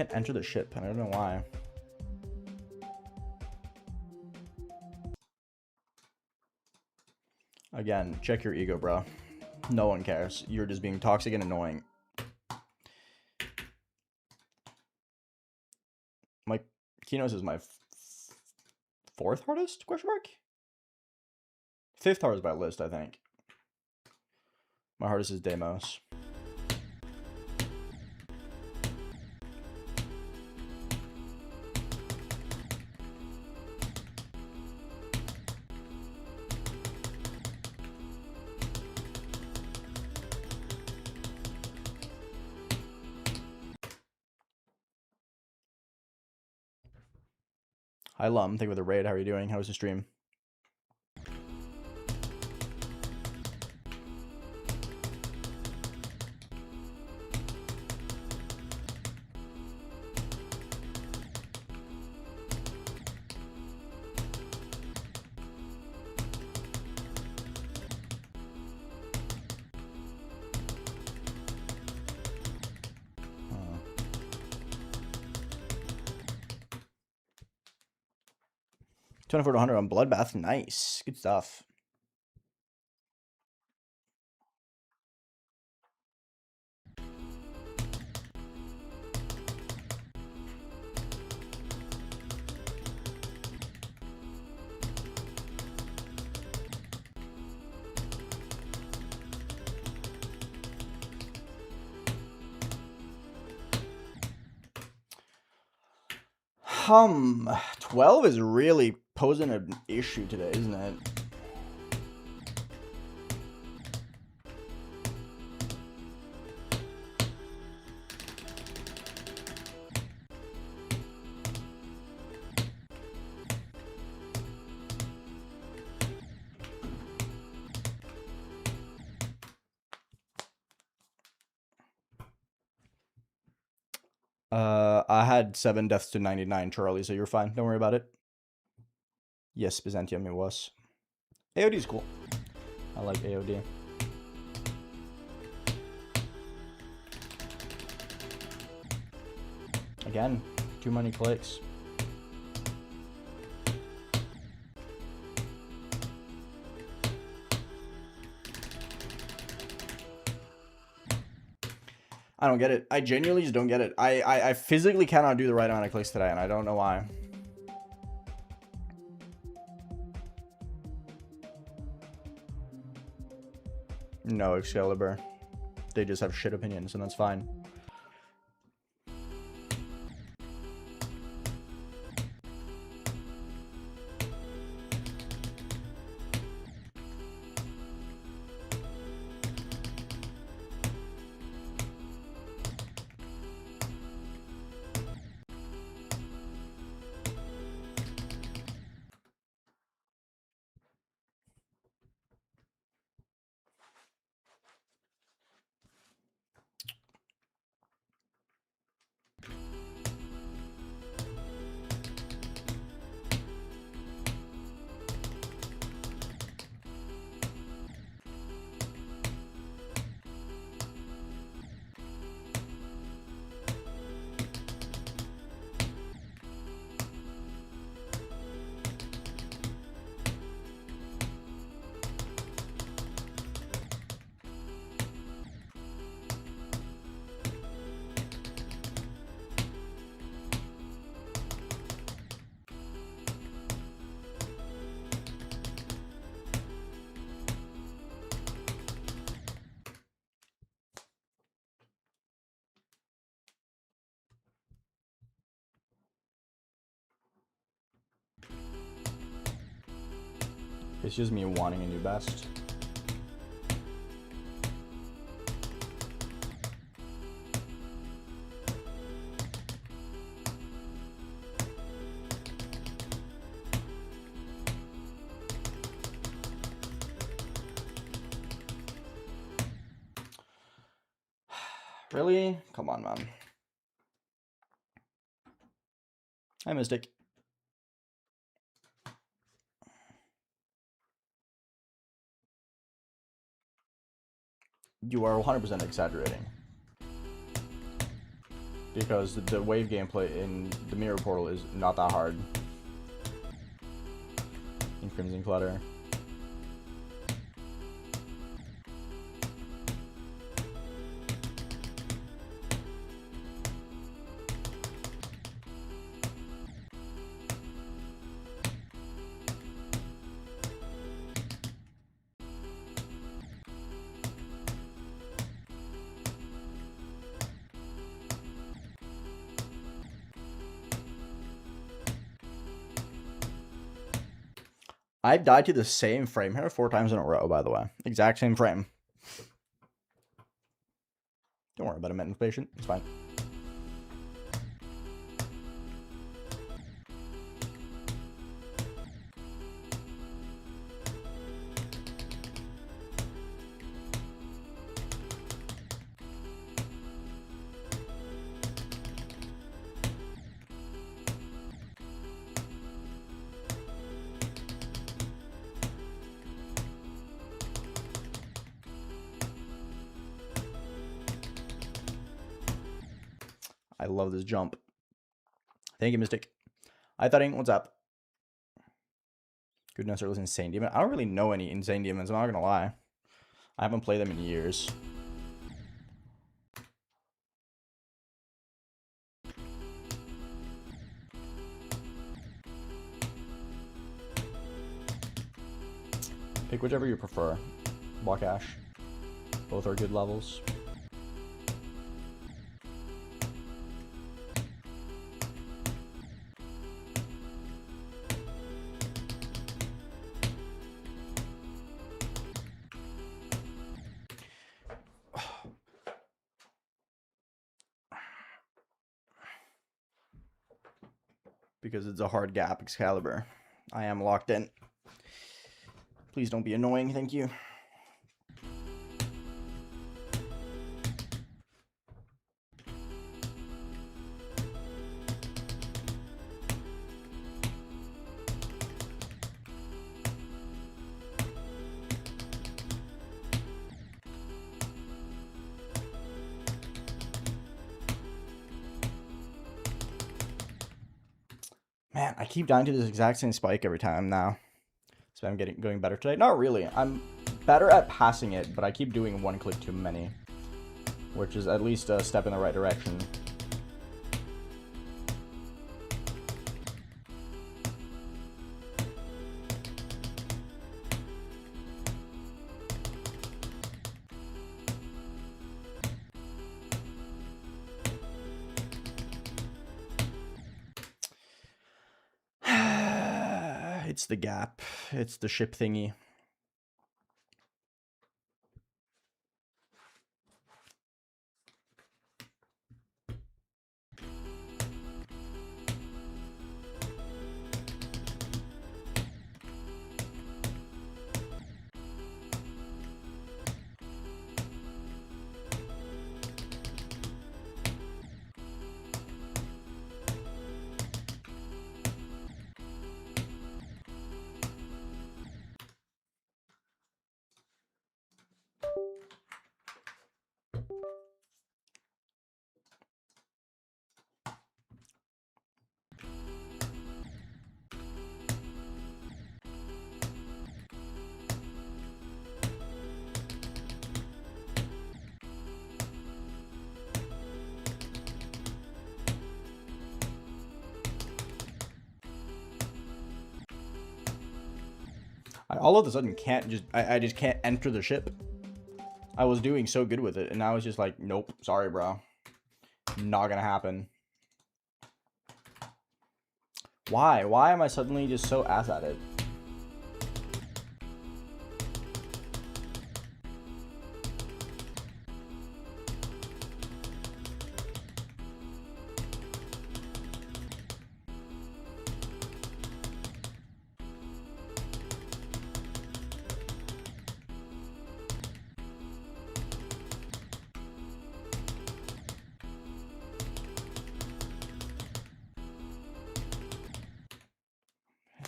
can't enter the ship. I don't know why. Again, check your ego, bro. No one cares. You're just being toxic and annoying. My Kinos is my fourth hardest? Question mark? Fifth hardest by list, I think. My hardest is Demos. Hi, Lum. Thank you for the raid. How are you doing? How was the stream? $24 to $100 on Bloodbath. Nice. Good stuff. Hum, 12 is really posing an issue today, isn't it? I had 7 deaths to 99, Charlie, so you're fine. Don't worry about it. Yes, Byzantium it was. AOD is cool. I like AOD. Again, too many clicks. I don't get it. I genuinely just don't get it. I physically cannot do the right amount of clicks today, and I don't know why. No, Excalibur. They just have shit opinions, and that's fine. It's just me wanting a new best. Really? Come on, man. Hi, Mystic. You are 100% exaggerating. because the wave gameplay in the mirror portal is not that hard. In Crimson Clutter. I've died to the same frame here 4 times in a row, by the way. Exact same frame. Don't worry about a mental patient. It's fine. I love this jump. Thank you, Mystic. Hi, Thudding. What's up? Goodness, there was Insane Demon. I don't really know any Insane Demons, I'm not gonna lie. I haven't played them in years. Pick whichever you prefer. Block Ash. Both are good levels. Because it's a hard gap, Excalibur. I am locked in. Please don't be annoying, thank you. Man, I keep dying to this exact same spike every time now. So I'm going better today. Not really. I'm better at passing it, but I keep doing one click too many. Which is at least a step in the right direction. It's the gap. It's the ship thingy. I all of a sudden can't just, I just can't enter the ship. I was doing so good with it, and now it's just like, nope, sorry, bro. Not gonna happen. Why? Why am I suddenly just so ass at it?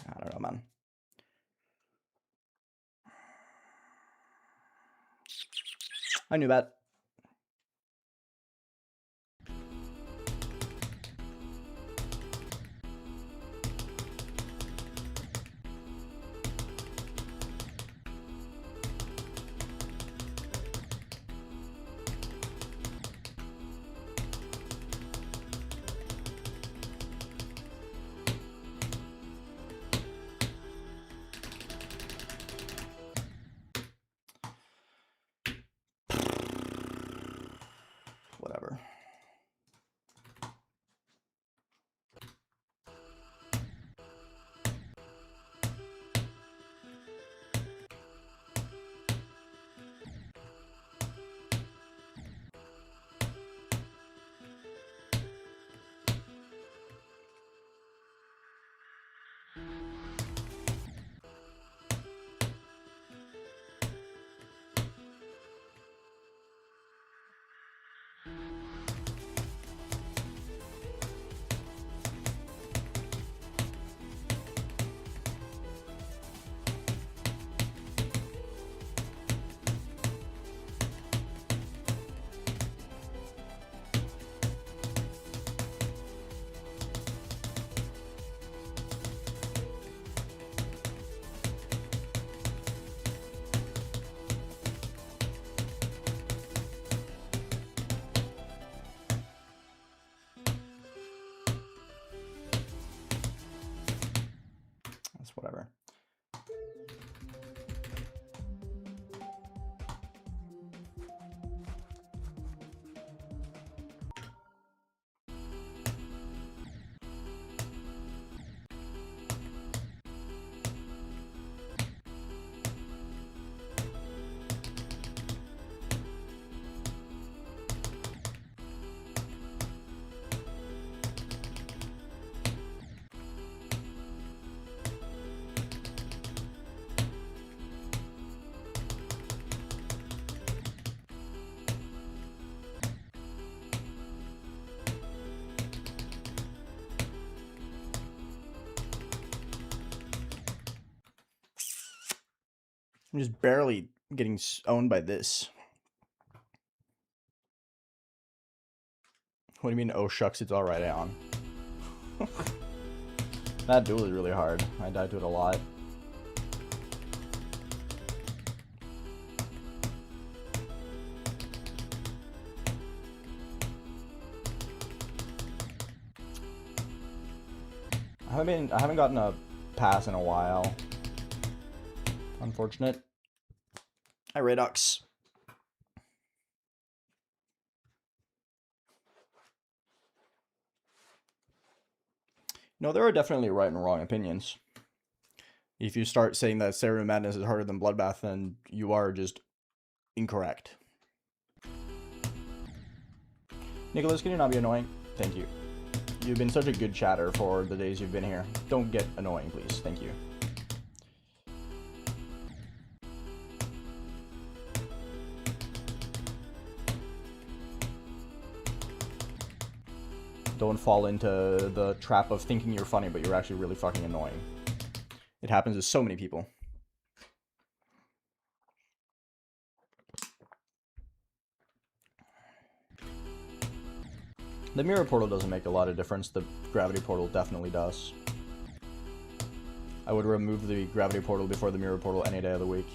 I don't know, man. I knew that. That's whatever. I'm just barely getting owned by this. What do you mean, oh shucks, it's alright, Aeon? That duel is really hard. I died to it a lot. I haven't gotten a pass in a while. Unfortunate. Hi, Redux. No, there are definitely right and wrong opinions. If you start saying that Serum Madness is harder than Bloodbath, then you are just incorrect. Nicholas, can you not be annoying? Thank you. You've been such a good chatter for the days you've been here. Don't get annoying, please. Thank you. Don't fall into the trap of thinking you're funny, but you're actually really fucking annoying. It happens to so many people. The mirror portal doesn't make a lot of difference. The gravity portal definitely does. I would remove the gravity portal before the mirror portal any day of the week.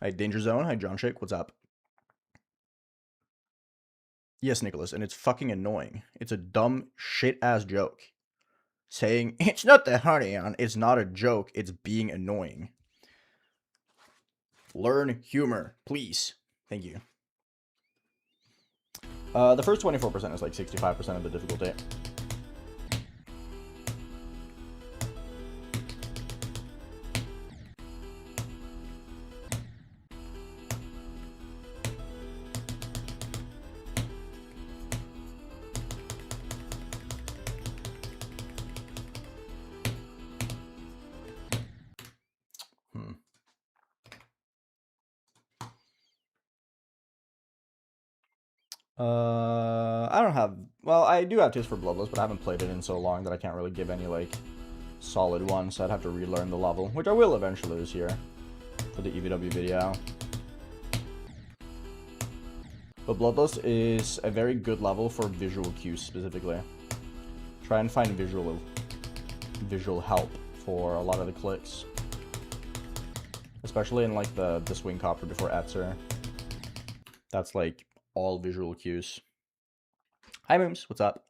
Hi, Danger Zone. Hi, John Shake. What's up? Yes, Nicholas, and it's fucking annoying. It's a dumb, shit-ass joke. Saying, it's not that hard, Aeon. It's not a joke. It's being annoying. Learn humor, please. Thank you. The first 24% is like 65% of the difficulty. I don't have... Well, I do have Taste for Bloodlust, but I haven't played it in so long that I can't really give any, like, solid ones, so I'd have to relearn the level, which I will eventually this year for the EVW video. But Bloodlust is a very good level for visual cues, specifically. Try and find visual help for a lot of the clicks. Especially in, like, the swing copter before Etzer. That's, like, all visual cues. Hi, Mooms. What's up?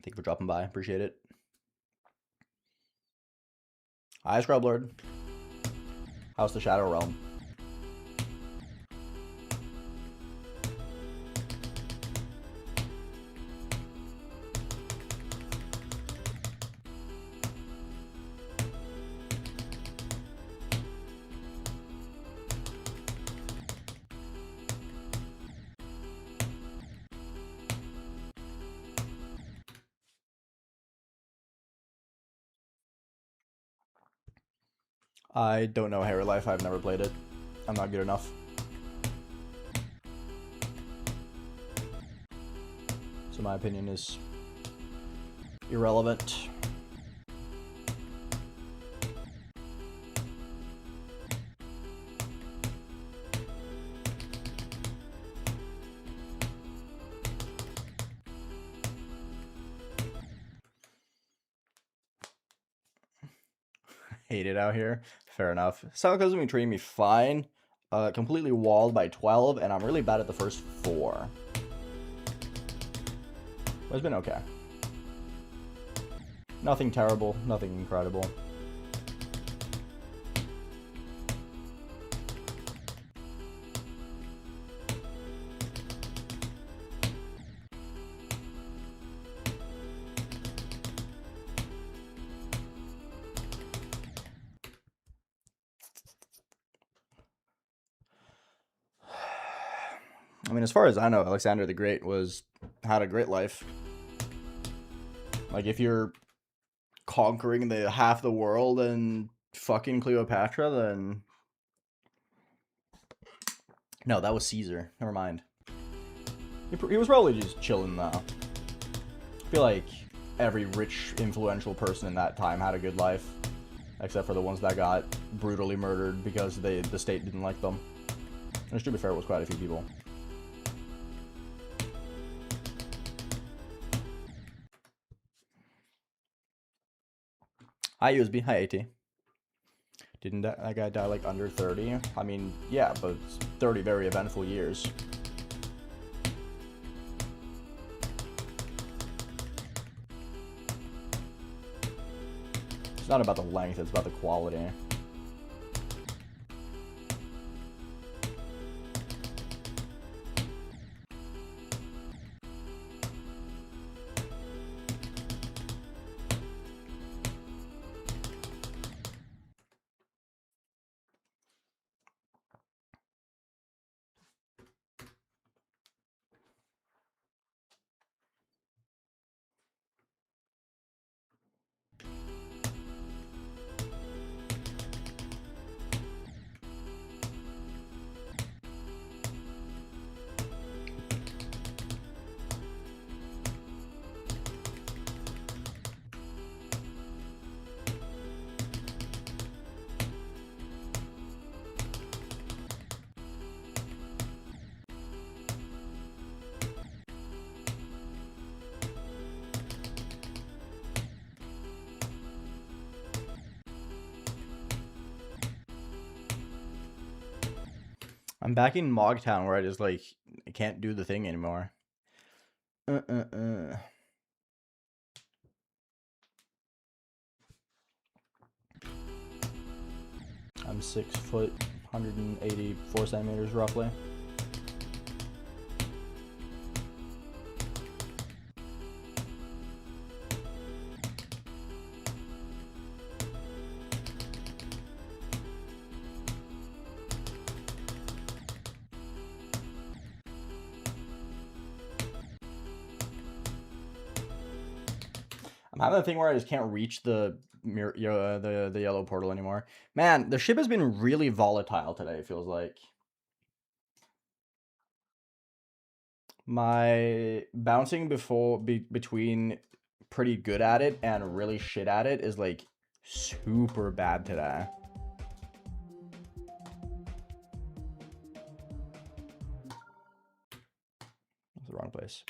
Thank you for dropping by. Appreciate it. Hi, Scrublord. How's the Shadow Realm? I don't know Harry Life. I've never played it. I'm not good enough. So my opinion is irrelevant. Hate it out here. Fair enough. Salco's been treating me fine. Completely walled by 12, and I'm really bad at the first 4. But it's been okay. Nothing terrible, nothing incredible. I mean, as far as I know, Alexander the Great had a great life. Like, if you're conquering the half the world and fucking Cleopatra, then no, that was Caesar. Never mind. He was probably just chilling though. I feel like every rich, influential person in that time had a good life, except for the ones that got brutally murdered because the state didn't like them. Which, to be fair, was quite a few people. Hi USB, hi AT. Didn't that guy die like under 30? I mean, yeah, but it's 30 very eventful years. It's not about the length, it's about the quality. I'm back in Mogtown where I just, like, I can't do the thing anymore. I'm 6 foot, 184 centimeters roughly. I'm having a thing where I just can't reach the yellow portal anymore. Man, the ship has been really volatile today, it feels like. My bouncing between pretty good at it and really shit at it is, like, super bad today. That's the wrong place.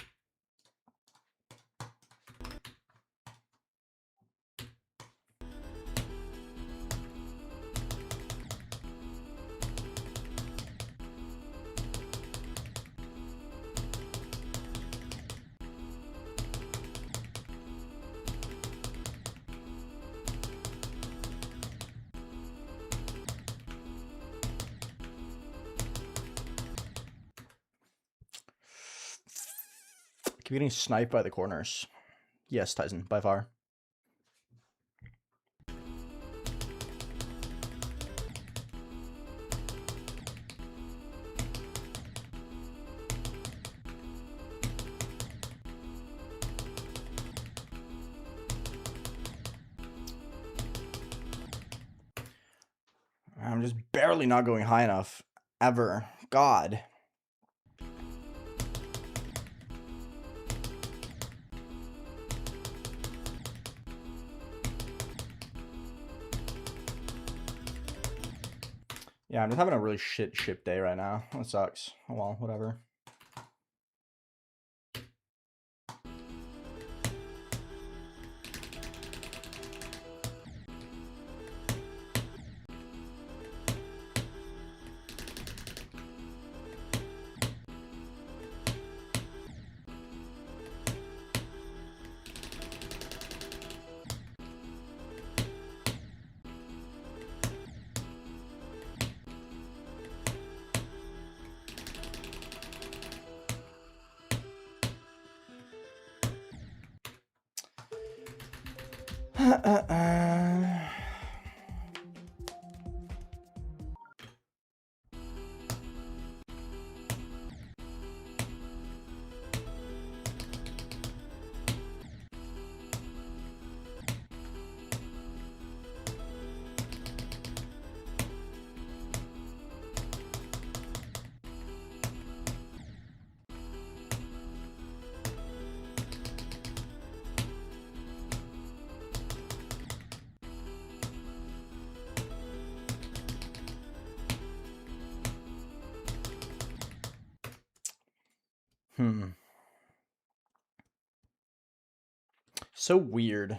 Keep getting sniped by the corners. Yes, Tyson, by far. I'm just barely not going high enough. Ever. God. Yeah, I'm just having a really shit ship day right now. That sucks. Oh well, whatever. So weird.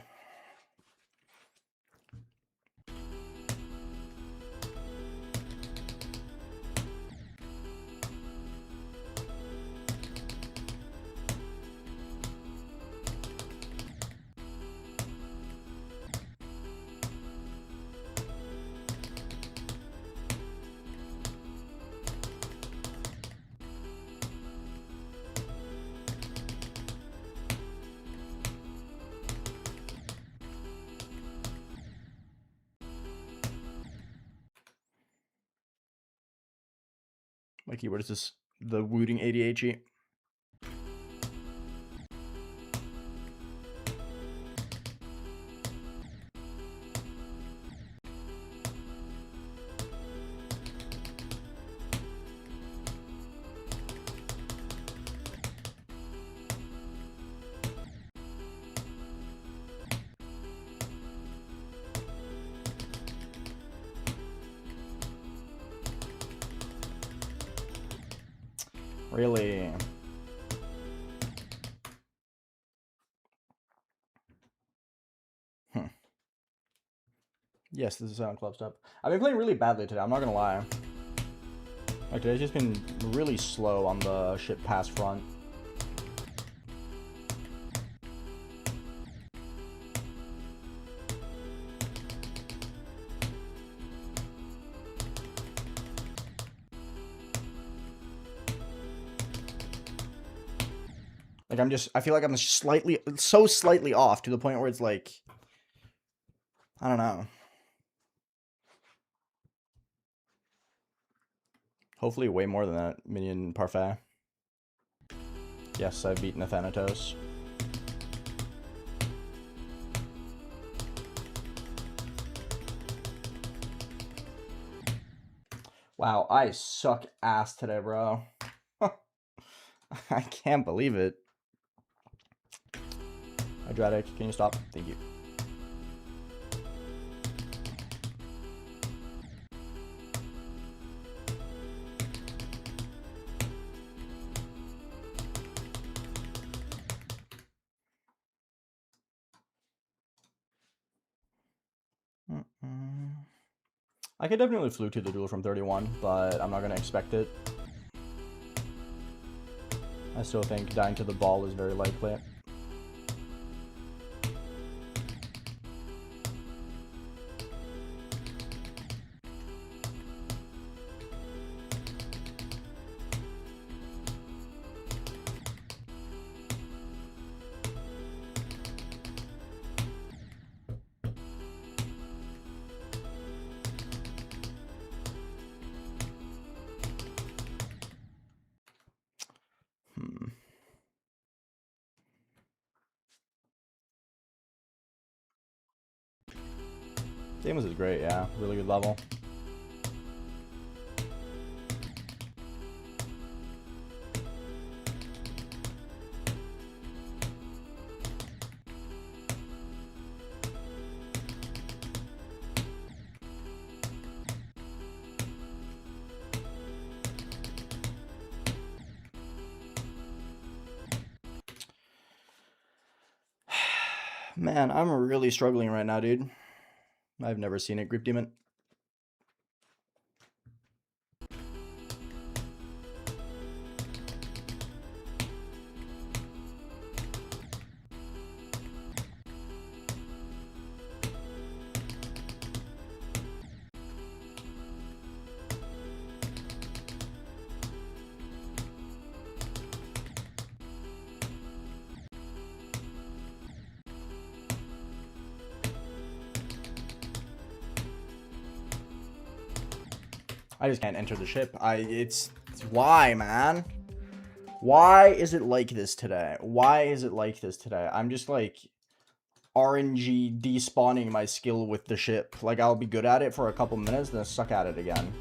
My keyword is this, the wooting ADHD. Really? Yes, this is on CLUBSTEP. I've been playing really badly today, I'm not gonna lie. Like, today's just been really slow on the ship pass front. Like, I feel like I'm so slightly off to the point where it's like, I don't know. Hopefully way more than that minion parfait. Yes, I've beaten a Thanatos. Wow, I suck ass today, bro. I can't believe it. Hydratic, can you stop? Thank you. I could definitely fluke to the duel from 31, but I'm not going to expect it. I still think dying to the ball is very likely. Damus is great, yeah. Really good level. Man, I'm really struggling right now, dude. I've never seen it, Group Demon. I just can't enter the ship. It's why, man? Why is it like this today? Why is it like this today? I'm just like RNG despawning my skill with the ship. Like, I'll be good at it for a couple minutes, then suck at it again.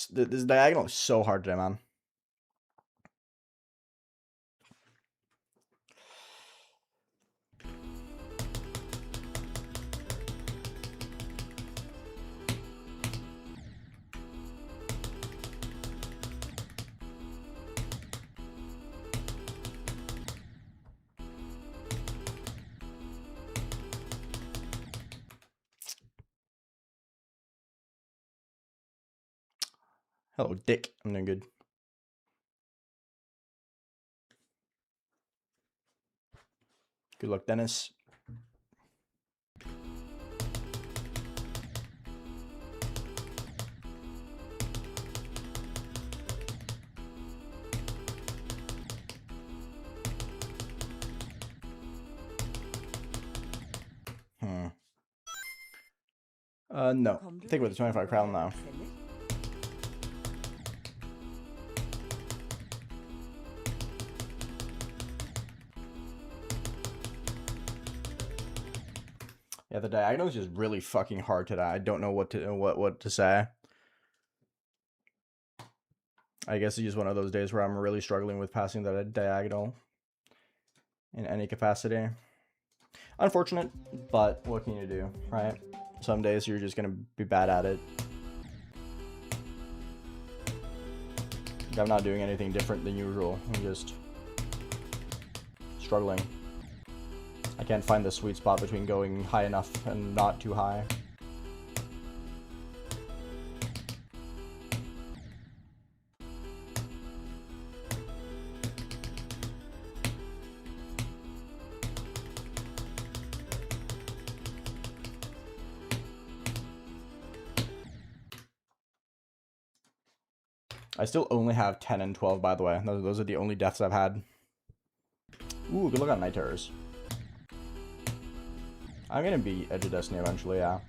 This diagonal is so hard today, man. Hello, Dick. I'm doing good. Good luck, Dennis. No. I think with the 25 crown now. Yeah, the diagonal is just really fucking hard today. I don't know what to say. I guess it's just one of those days where I'm really struggling with passing the diagonal in any capacity. Unfortunate, but what can you do, right? Some days you're just gonna be bad at it. I'm not doing anything different than usual. I'm just struggling. I can't find the sweet spot between going high enough and not too high. I still only have 10 and 12, by the way. Those are the only deaths I've had. Ooh, good luck on Night Terrors. I'm gonna beat Edge of Destiny eventually, yeah.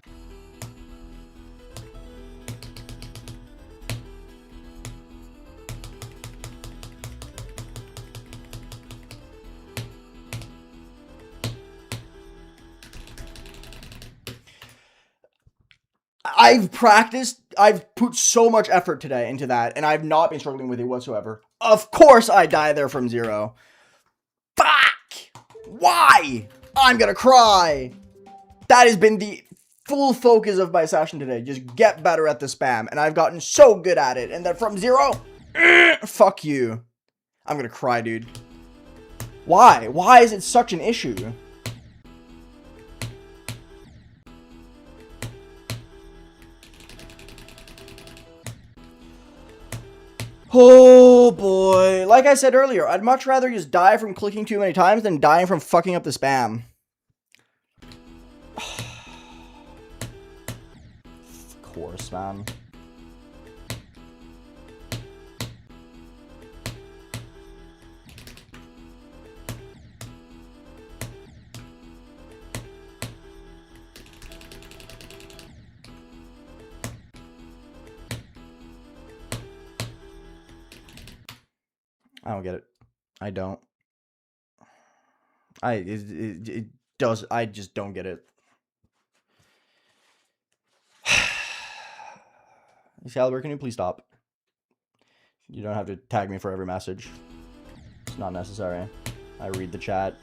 I've put so much effort today into that, and I've not been struggling with it whatsoever. Of course I die there from 0. Fuck! Why? I'm gonna cry! That has been the full focus of my session today. Just get better at the spam, and I've gotten so good at it, and then from 0, fuck you. I'm gonna cry, dude. Why? Why is it such an issue? Oh boy. Like I said earlier, I'd much rather just die from clicking too many times than dying from fucking up the spam. Of course, man. I don't get it. I don't. It does. I just don't get it. Excalibur, can you please stop? You don't have to tag me for every message. It's not necessary. I read the chat.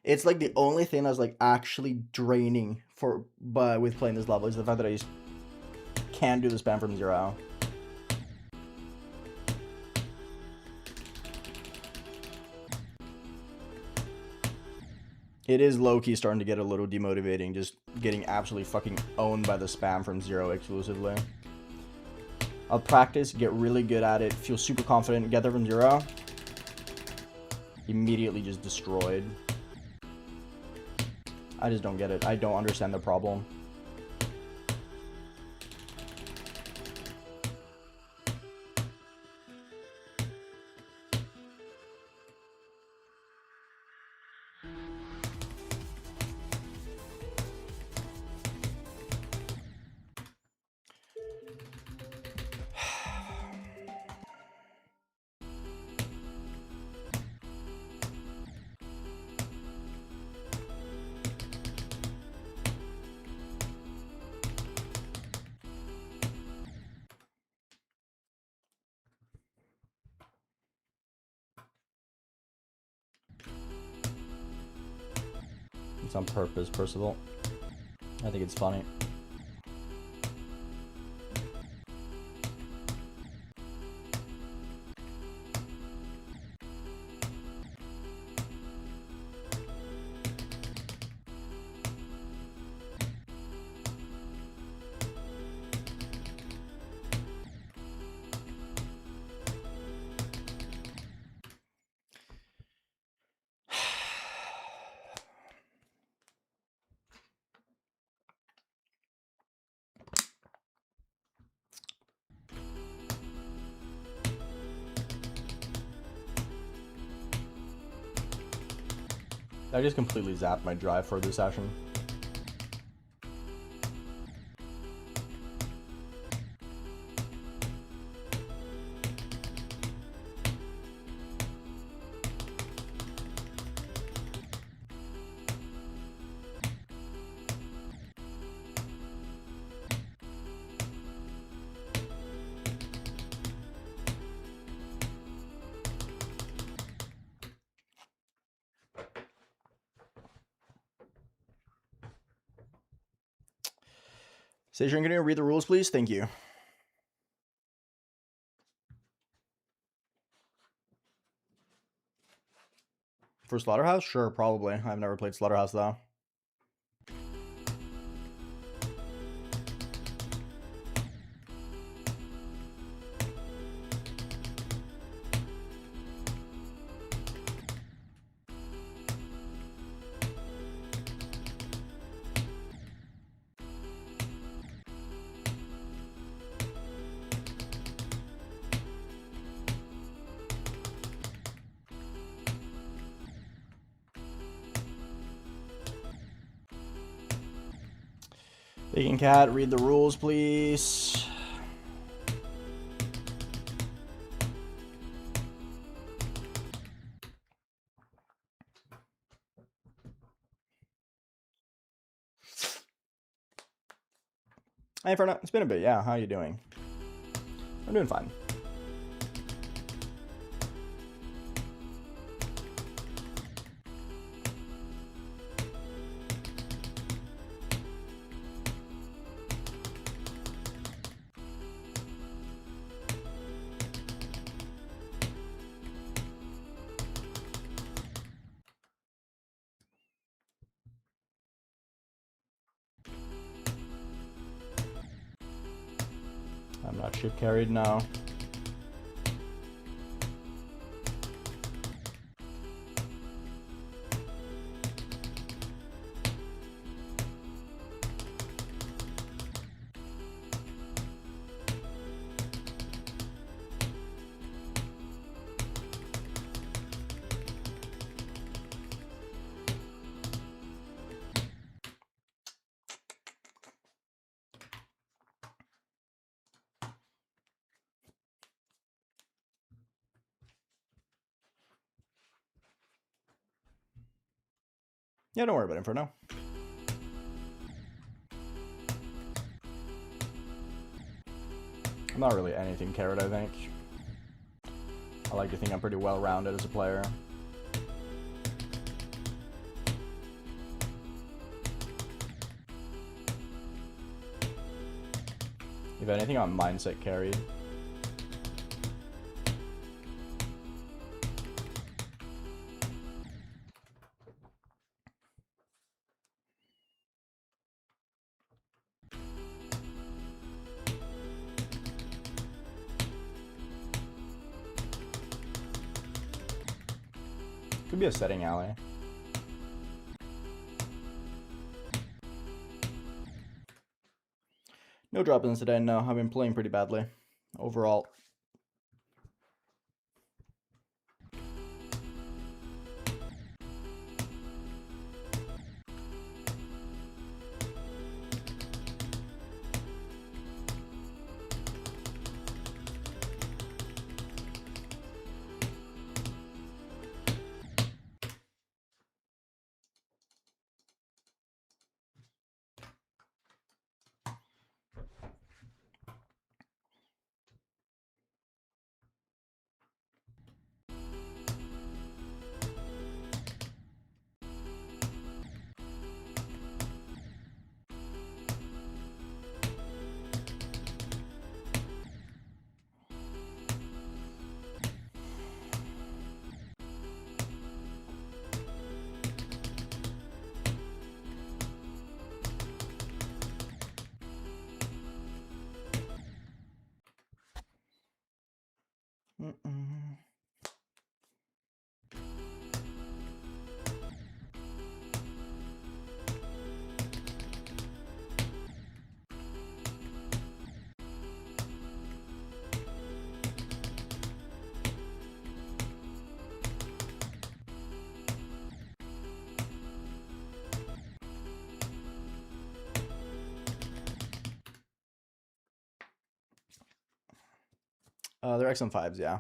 It's like the only thing that's like actually draining with playing this level is the fact that I just can't do the spam from 0. It is low-key starting to get a little demotivating, just getting absolutely fucking owned by the spam from 0 exclusively. I'll practice, get really good at it, feel super confident, get there from 0. Immediately just destroyed. I just don't get it. I don't understand the problem. It's on purpose, Percival. I think it's funny. I just completely zapped my drive for this session. Sage, can you read the rules, please? Thank you. For Slaughterhouse? Sure, probably. I've never played Slaughterhouse, though. Bacon Cat, read the rules, please. Hey, Inferno. It's been a bit, yeah. How are you doing? I'm doing fine. I'm not ship carried now. Yeah, don't worry about Inferno. I'm not really anything carried, I think. I like to think I'm pretty well-rounded as a player. If anything, I'm mindset carried. Could be a setting alley. No drop-ins today, no. I've been playing pretty badly overall. They're XM5s, yeah.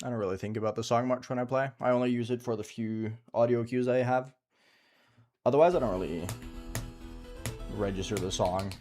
I don't really think about the song much when I play. I only use it for the few audio cues I have. Otherwise, I don't really register the song.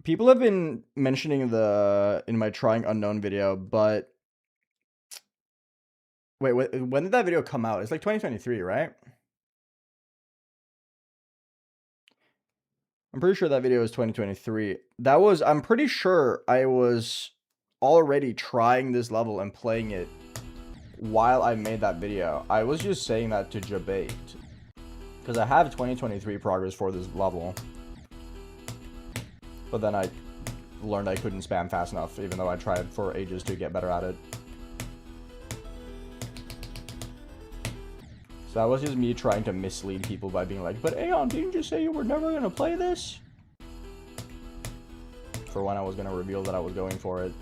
People have been mentioning in my trying unknown video, but wait, when did that video come out? It's like 2023, right? I'm pretty sure that video was 2023. I'm pretty sure I was already trying this level and playing it while I made that video. I was just saying that to debate, because I have 2023 progress for this level. But then I learned I couldn't spam fast enough, even though I tried for ages to get better at it. So that was just me trying to mislead people by being like, but Aeon, didn't you say you were never going to play this? For when I was going to reveal that I was going for it.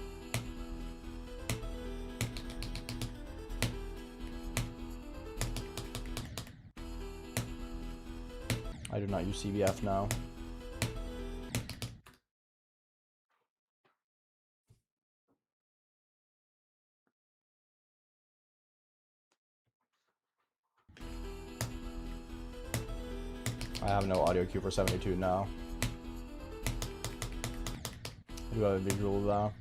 I do not use CBF now. I have no audio cue for 72 now. I do have a visual though.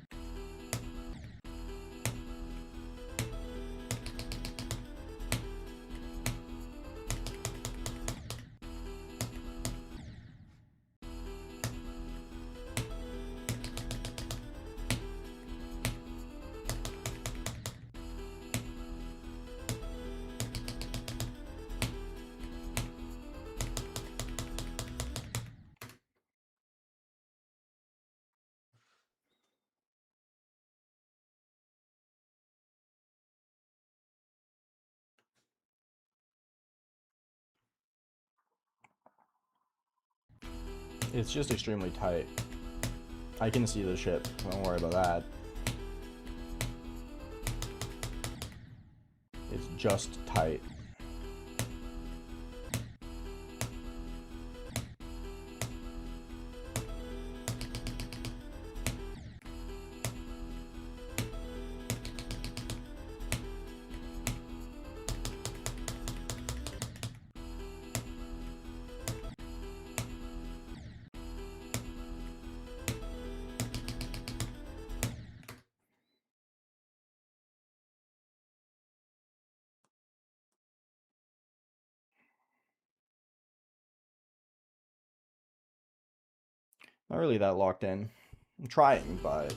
It's just extremely tight. I can see the ship. Don't worry about that. It's just tight. Not really that locked in. I'm trying, but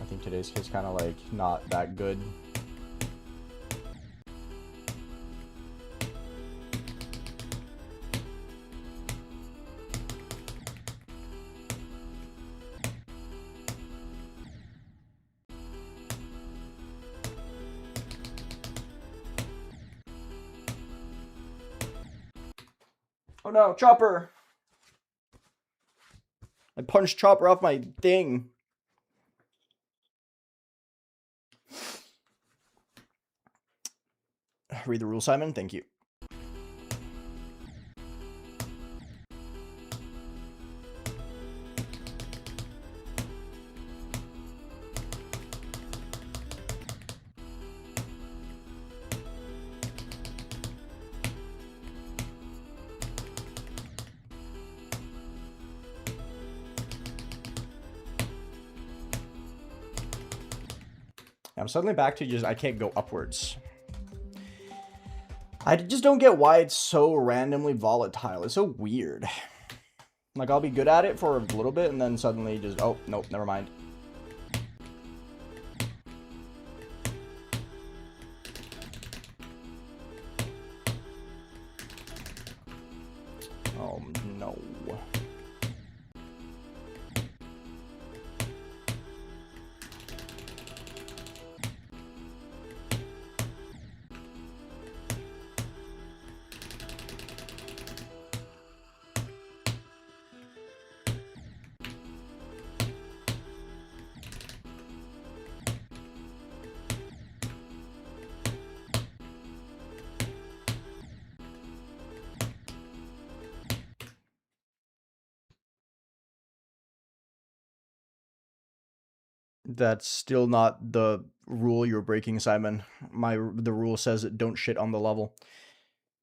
I think today's kit's kind of like not that good. Oh no, Chopper! I punched Chopper off my thing. Read the rules, Simon. Thank you. I'm suddenly back to just, I can't go upwards. I just don't get why it's so randomly volatile. It's so weird. Like, I'll be good at it for a little bit, and then suddenly just, oh, nope, never mind. Oh, no. That's still not the rule you're breaking, Simon. The rule says don't shit on the level.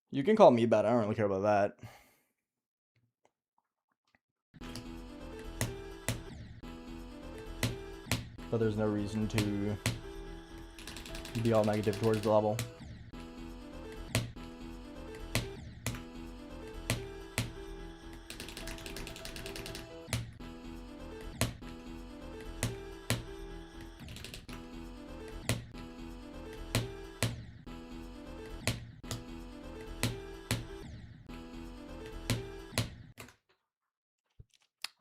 You can call me bad. I don't really care about that. But there's no reason to be all negative towards the level.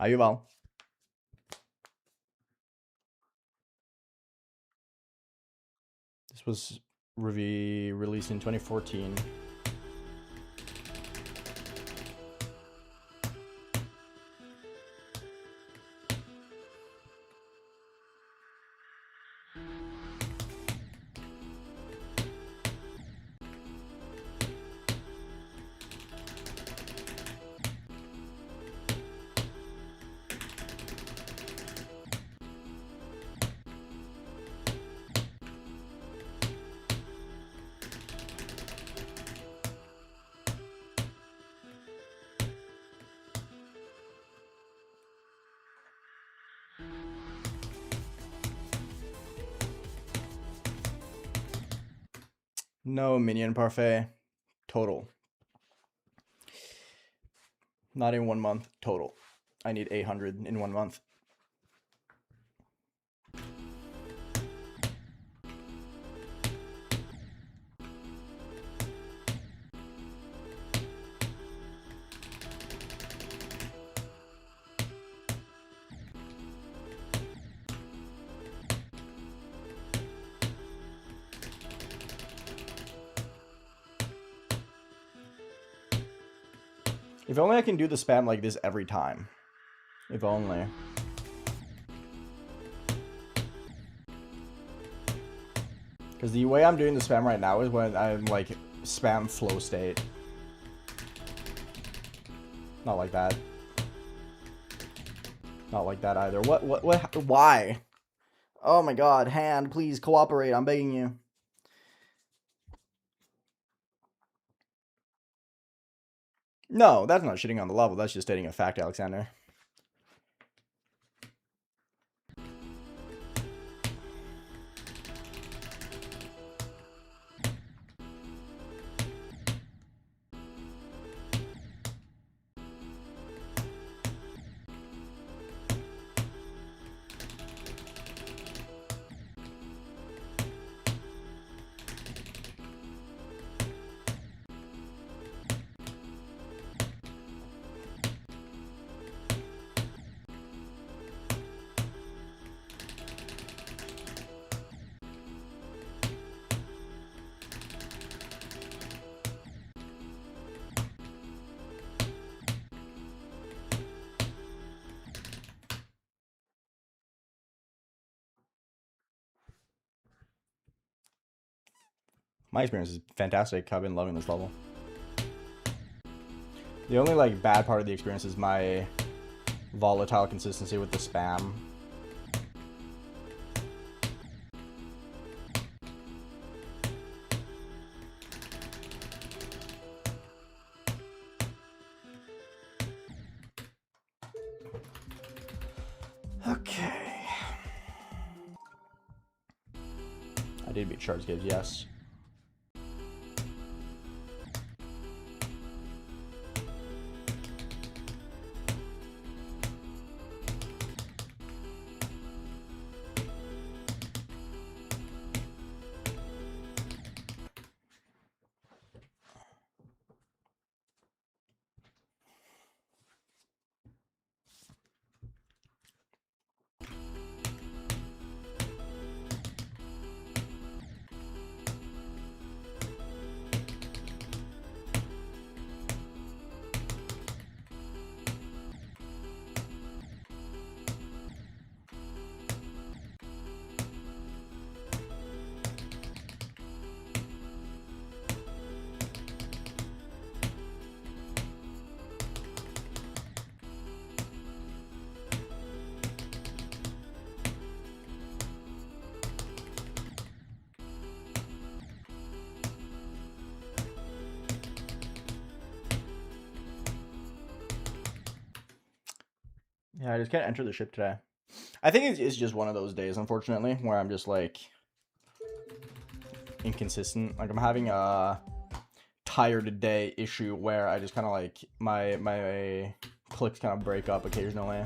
Ayuval. This was released in 2014. No minion parfait. Total. Not in 1 month. Total. I need 800 in 1 month. If only I can do the spam like this every time. If only. Because the way I'm doing the spam right now is when I'm like spam flow state. Not like that. Not like that either. What, why? Oh my god, hand, please cooperate. I'm begging you. No, that's not shitting on the level. That's just stating a fact, Alexander. My experience is fantastic. I've been loving this level. The only like bad part of the experience is my volatile consistency with the spam. Okay. I did beat Shards Gibbs, yes. Yeah, I just can't enter the ship today. I think it's just one of those days, unfortunately, where I'm just like inconsistent. Like I'm having a tired day issue where I just kind of like my clicks kind of break up occasionally.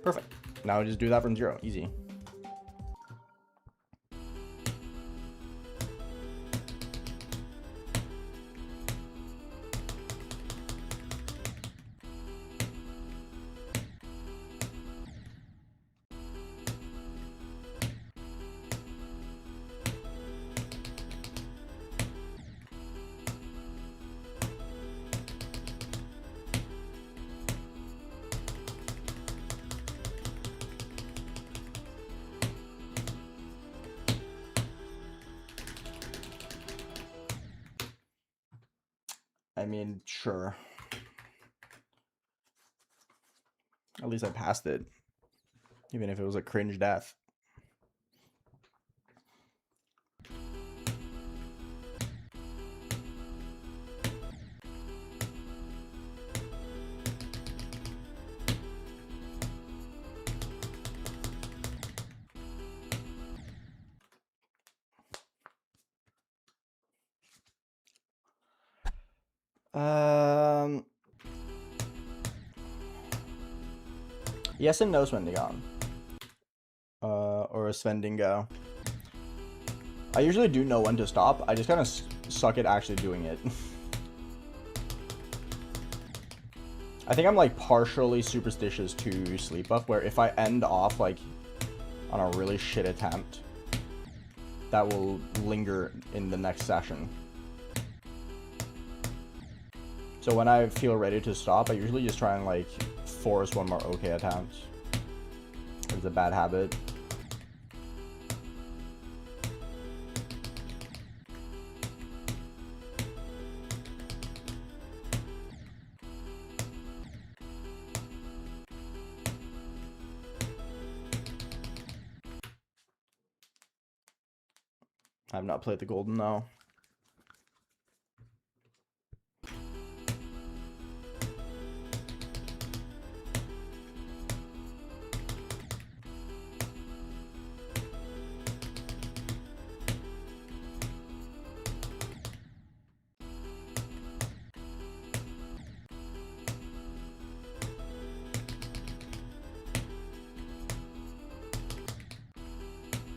Perfect. Now I just do that from 0. Easy. I mean, sure. At least I passed it. Even if it was a cringe death. Yes and no, Svendigon. Or a Svendingo. I usually do know when to stop. I just kind of suck at actually doing it. I think I'm like partially superstitious to sleep buff, where if I end off like on a really shit attempt, that will linger in the next session. So when I feel ready to stop, I usually just try and like force one more okay attempt. It's a bad habit. I have not played the golden though.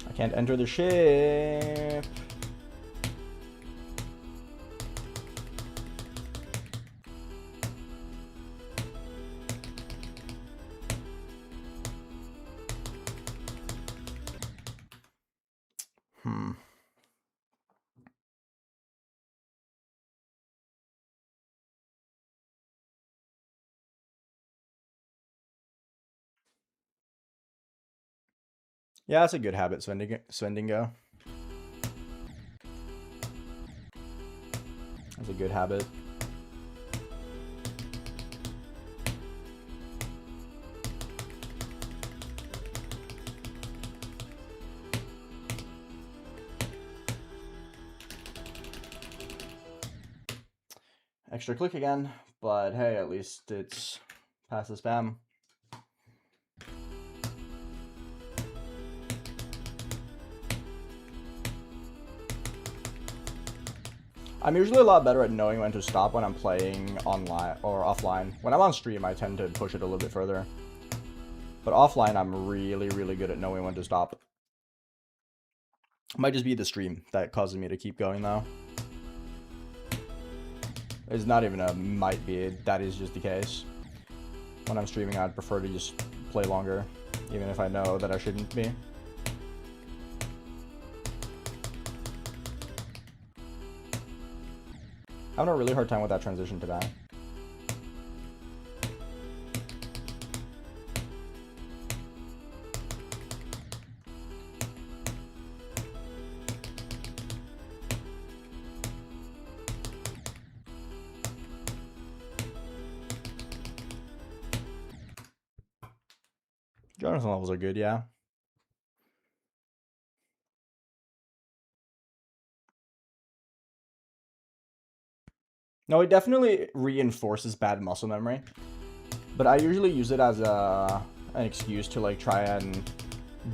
I can't enter the ship. Yeah, that's a good habit, Svendingo. That's a good habit. Extra click again, but hey, at least it's past the spam. I'm usually a lot better at knowing when to stop when I'm playing online or offline. When I'm on stream, I tend to push it a little bit further. But offline, I'm really, really good at knowing when to stop. Might just be the stream that causes me to keep going, though. It's not even a might be, that is just the case. When I'm streaming, I'd prefer to just play longer, even if I know that I shouldn't be. Having a really hard time with that transition today. Jonathan levels are good, yeah. No, it definitely reinforces bad muscle memory. But I usually use it as an excuse to like try and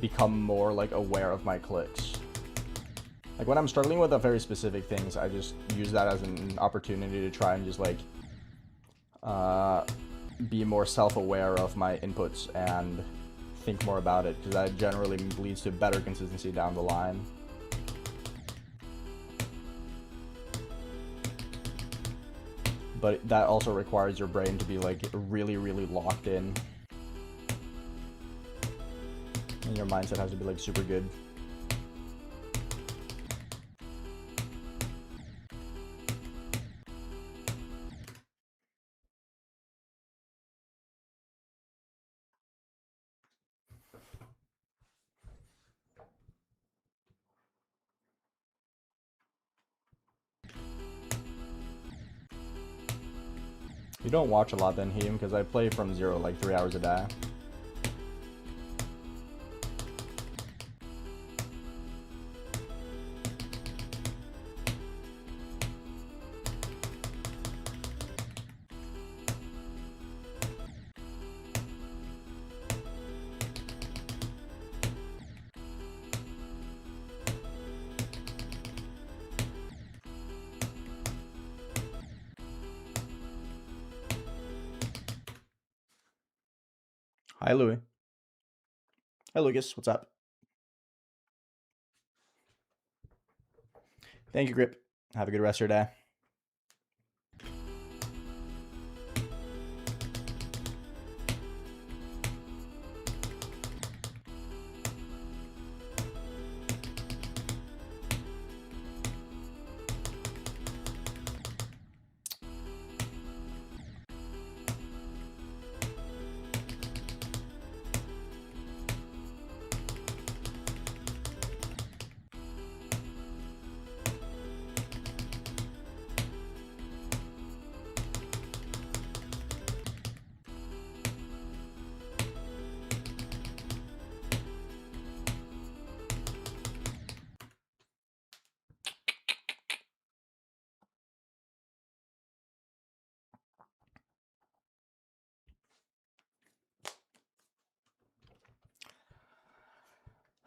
become more like aware of my clicks. Like when I'm struggling with a very specific things, I just use that as an opportunity to try and just like be more self-aware of my inputs and think more about it, because that generally leads to better consistency down the line. But that also requires your brain to be like really, really locked in. And your mindset has to be like super good. You don't watch a lot then, Heem, because I play from zero like 3 hours a day. Hi, Louis. Hi, Lucas. What's up? Thank you, Grip. Have a good rest of your day.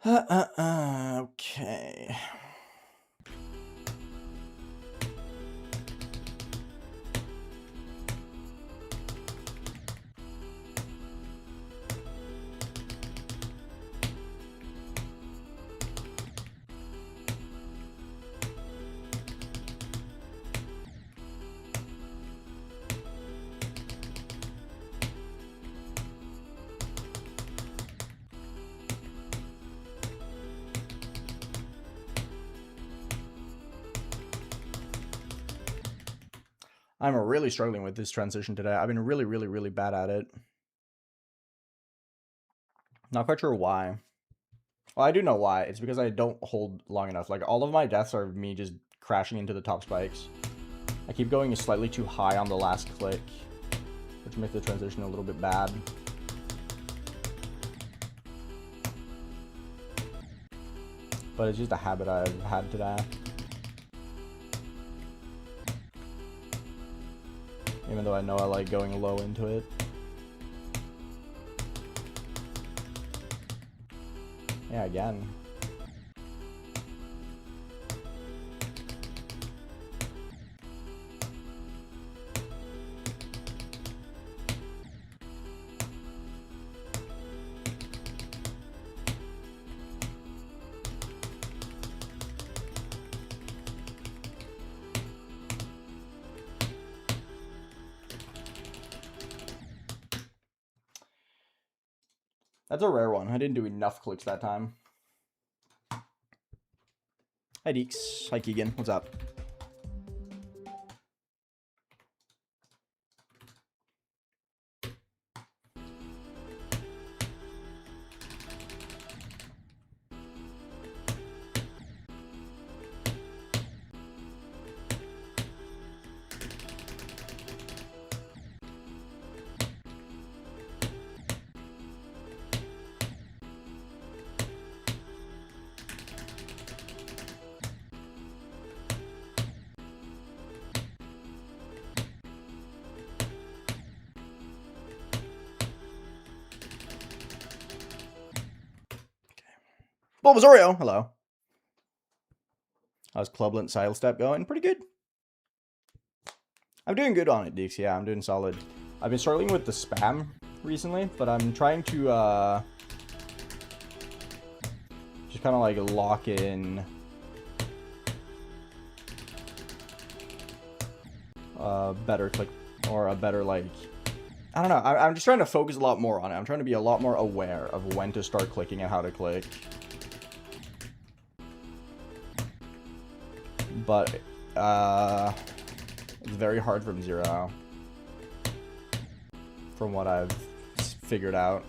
Okay. I'm really struggling with this transition today. I've been really bad at it. Not quite sure why. Well, I do know why. It's because I don't hold long enough. Like, all of my deaths are me just crashing into the top spikes. I keep going slightly too high on the last click, which makes the transition a little bit bad. But it's just a habit I've had today. Even though I know I like going low into it. Yeah, again. That's a rare one. I didn't do enough clicks that time. Hi, Deeks. Hi, Keegan. What's up? Bulbasario, hello. How's Clubland CLUBSTEP going? Pretty good. I'm doing good on it, Deeks. Yeah, I'm doing solid. I've been struggling with the spam recently, but I'm trying to just kind of like lock in a better click or a better like, I don't know. I'm just trying to focus a lot more on it. I'm trying to be a lot more aware of when to start clicking and how to click. But it's very hard from zero, from what I've figured out.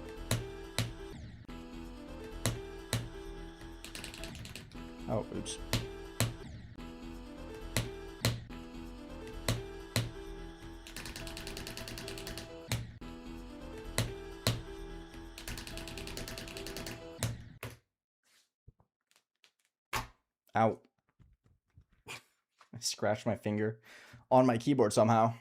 Oh, oops. Ow. I scratched my finger on my keyboard somehow.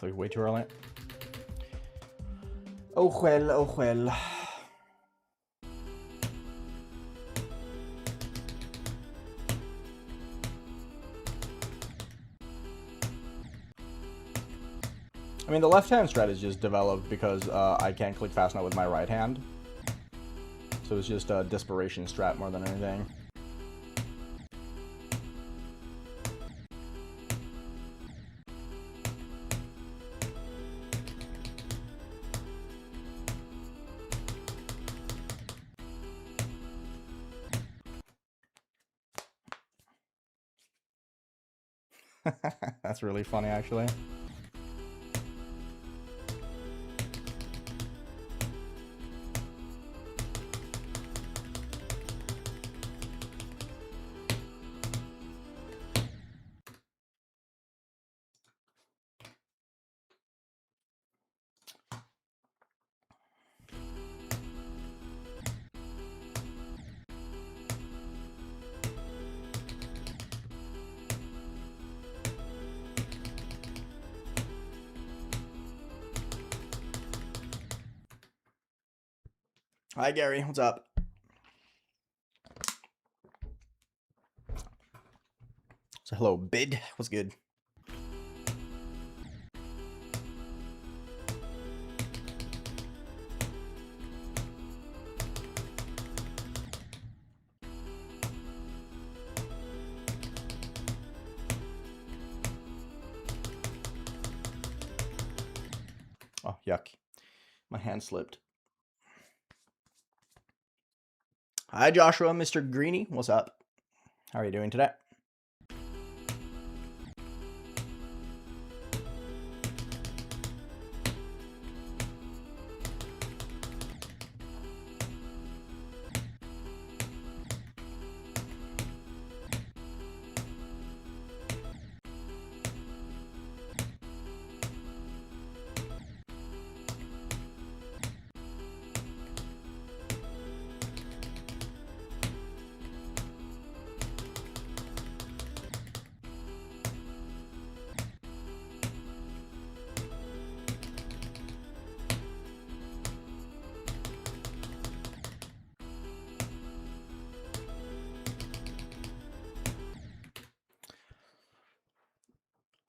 clicked way too early. Oh well, oh well. I mean, the left-hand strategy is developed because I can't click fast enough with my right hand. So it's just a desperation strat more than anything. That's really funny, actually. Hi, Gary. What's up? So, hello, Bid. What's good? Oh, yuck. My hand slipped. Hi, Joshua, Mr. Greeny. What's up? How are you doing today?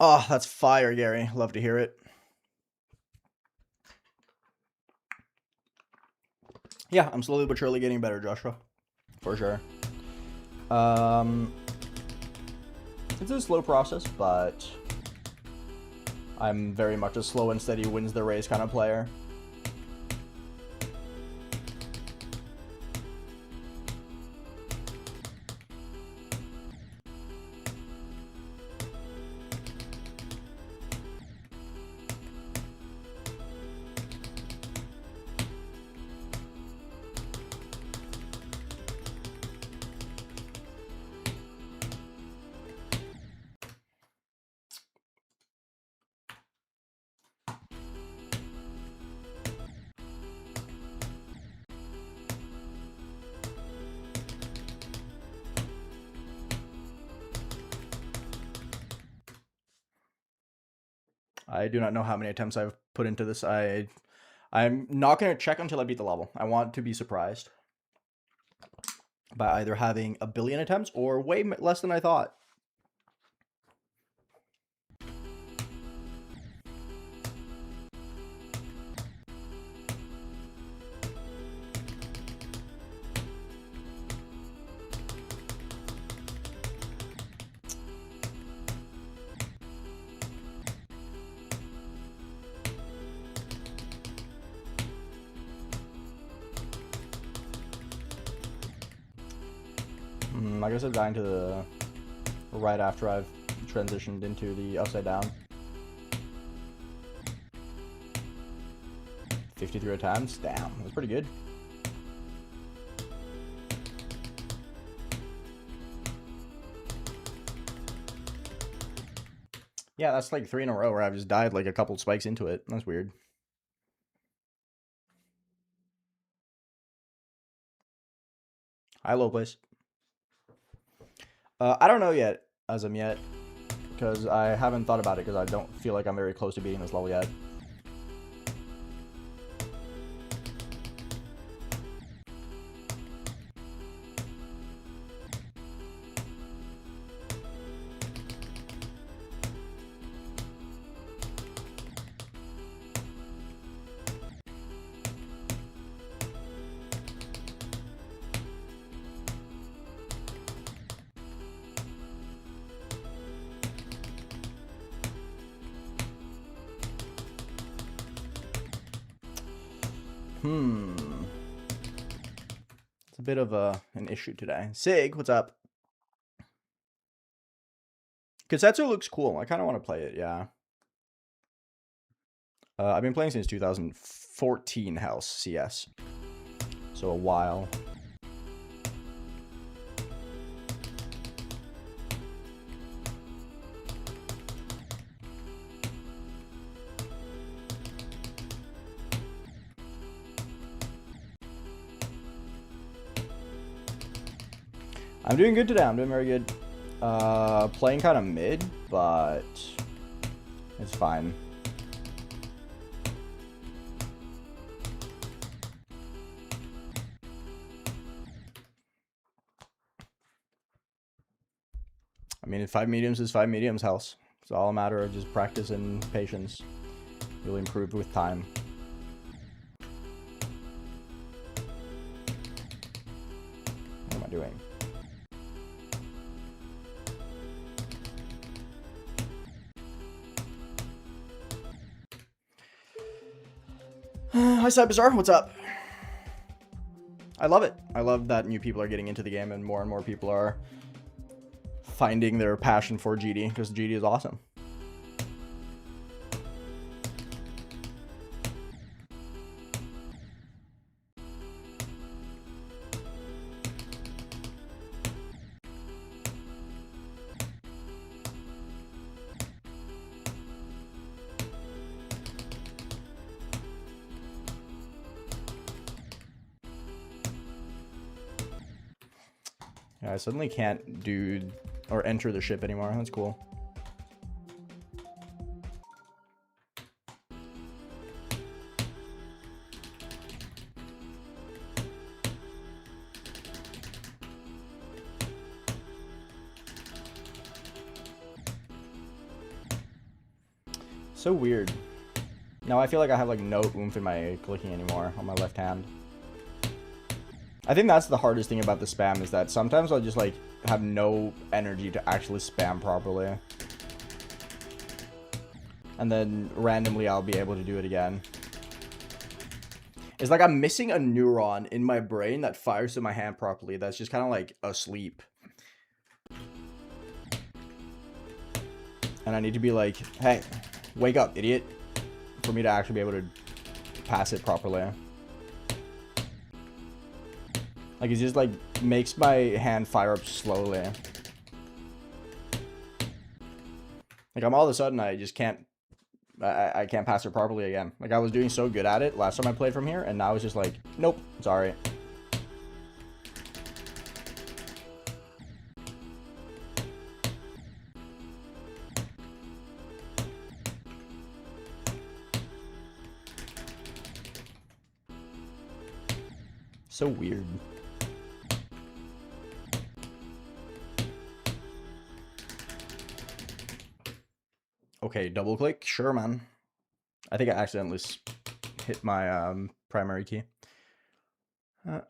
Oh, that's fire, Gary. Love to hear it. Yeah, I'm slowly but surely getting better, Joshua. For sure. It's a slow process, but I'm very much a slow and steady wins the race kind of player. I do not know how many attempts I've put into this. I'm not going to check until I beat the level. I want to be surprised by either having a billion attempts or way less than I thought. I guess I've died into the right after I've transitioned into the upside down. 53 attempts? Damn, that's pretty good. Yeah, that's like 3 in a row where I've just died like a couple spikes into it. That's weird. Hi, low place. I don't know yet, as of yet. because I haven't thought about it because I don't feel like I'm very close to beating this level yet. It's a bit of an issue today. Sig, what's up? Kasetsu looks cool. I kind of want to play it, yeah. I've been playing since 2014 House CS. So a while. I'm doing good today. I'm doing very good. Playing kind of mid, but it's fine. I mean, 5 mediums is 5 mediums, House. It's all a matter of just practice and patience. You'll improve with time. What am I doing? Hi, Cyberzar. What's up? I love it. I love that new people are getting into the game and more people are finding their passion for GD because GD is awesome. Yeah, I suddenly can't do or enter the ship anymore. That's cool. So weird. Now I feel like I have like no oomph in my clicking anymore on my left hand. I think that's the hardest thing about the spam is that sometimes I'll just like have no energy to actually spam properly. And then randomly I'll be able to do it again. It's like I'm missing a neuron in my brain that fires to my hand properly. That's just kind of like asleep. And I need to be like, hey, wake up, idiot. For me to actually be able to pass it properly. Like, it just, like, makes my hand fire up slowly. Like, I'm all of a sudden, I just can't, I can't pass it properly again. Like, I was doing so good at it last time I played from here, and now it's just like, nope, sorry. So weird. Okay, double click. Sure, man. I think I accidentally hit my primary key. Way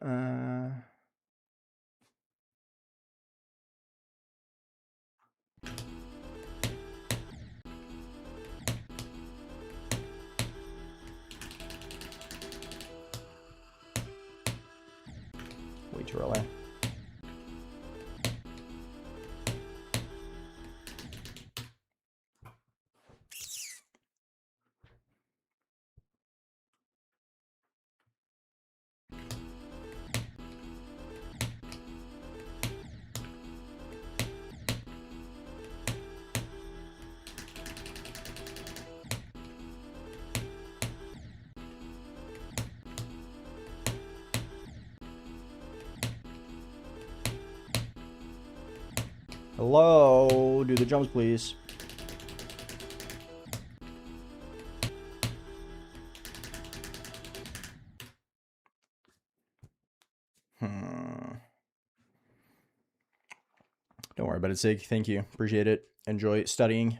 too early. Hello, do the jumps, please. Don't worry about it, Sig. Thank you. Appreciate it. Enjoy studying.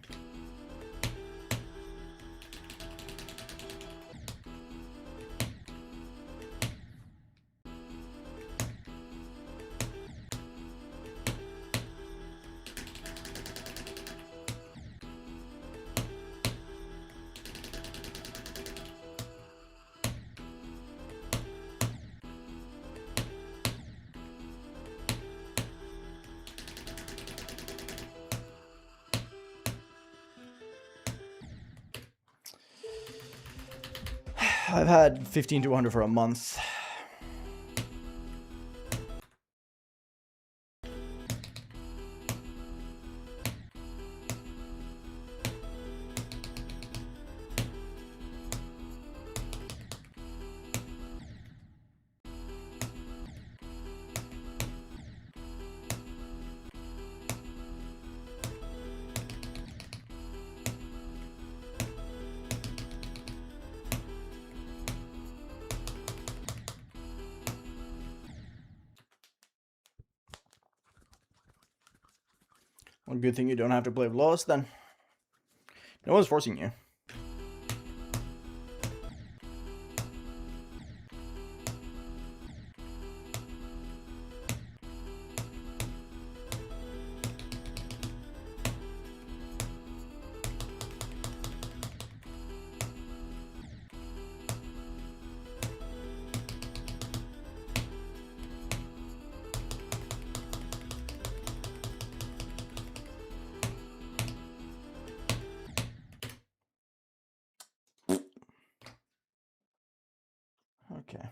I've had 15 to 100 for a month. One good thing you don't have to play with Lois then. No one's forcing you. Okay.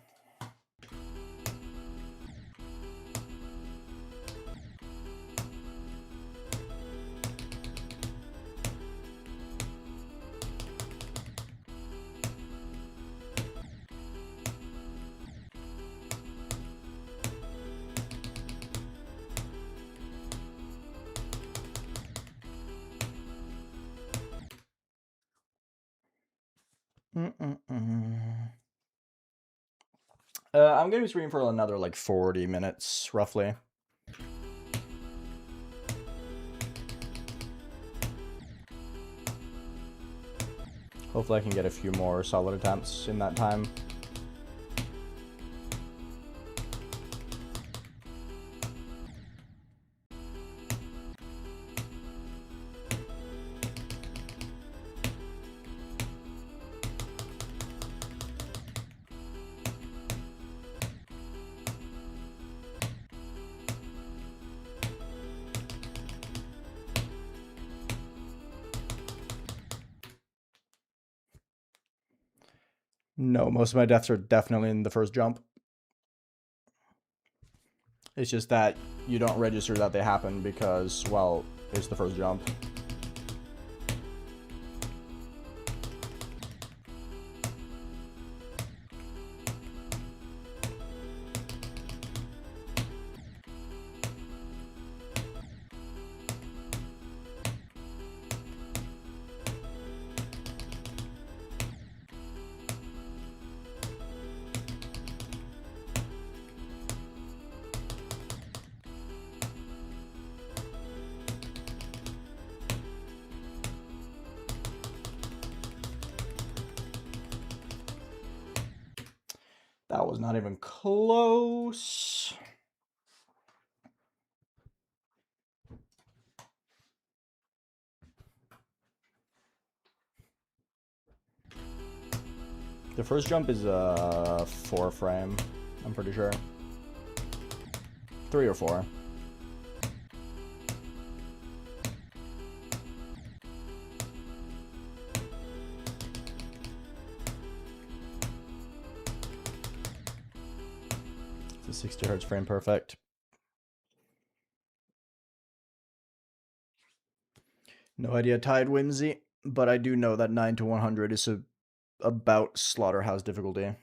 I'm gonna be streaming for another like 40 minutes, roughly. Hopefully I can get a few more solid attempts in that time. No, most of my deaths are definitely in the first jump. It's just that you don't register that they happen because, well, it's the first jump. That was not even close. The first jump is a 4 frame, I'm pretty sure. 3 or 4. It's a 60 hertz frame perfect. No idea Tide Whimsy, but I do know that 9 to 100 is about Slaughterhouse difficulty.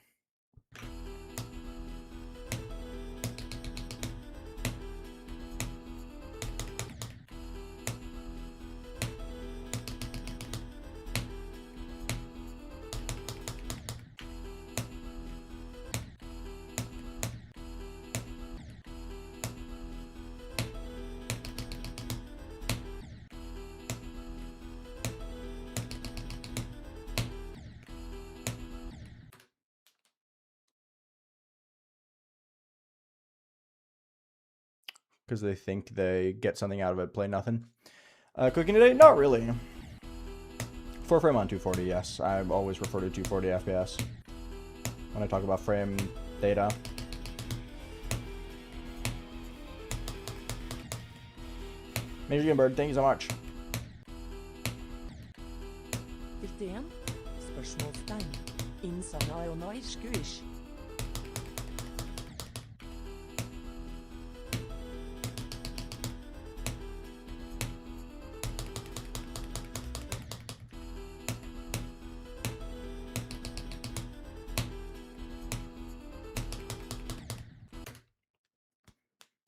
because they think they get something out of it, play nothing. Cooking today? Not really. 4 frame on 240, yes. I always refer to 240 FPS when I talk about frame data. Michigan Bird, thank you so much. 51? Spørsmålstegn. Innsang av AeonAir skuish.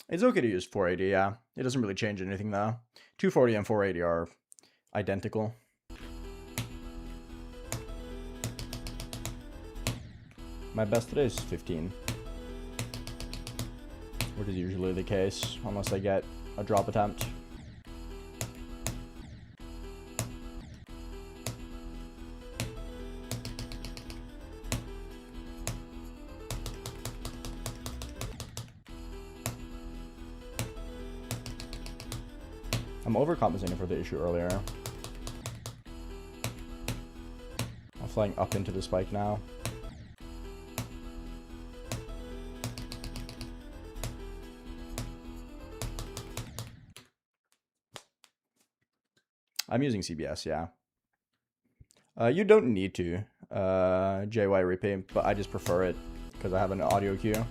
It's okay to use 480, yeah. It doesn't really change anything though. 240 and 480 are identical. My best today is 15. Which is usually the case, unless I get a drop attempt. I'm overcompensating for the issue earlier. I'm flying up into the spike now. I'm using CBS, yeah. You don't need to, JY repaint, but I just prefer it because I have an audio cue.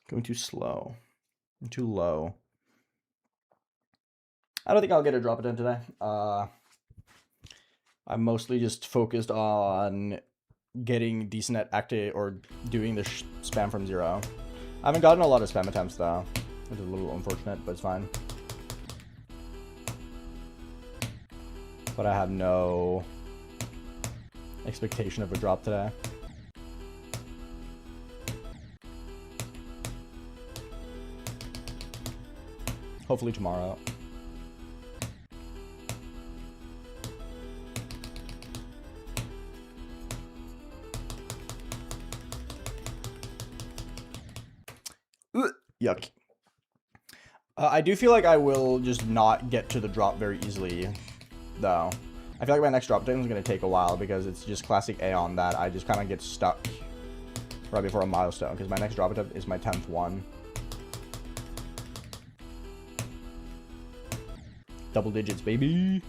Going too slow. I'm too low. I don't think I'll get a drop attempt today. I'm mostly just focused on getting decent at active or doing the spam from 0. I haven't gotten a lot of spam attempts though, which is a little unfortunate, but it's fine. But I have no expectation of a drop today. Hopefully tomorrow. Yuck. I do feel like I will just not get to the drop very easily, though. I feel like my next drop time is going to take a while because it's just classic Aeon that I just kind of get stuck right before a milestone, because my next drop attempt is my 10th one. Double digits, baby.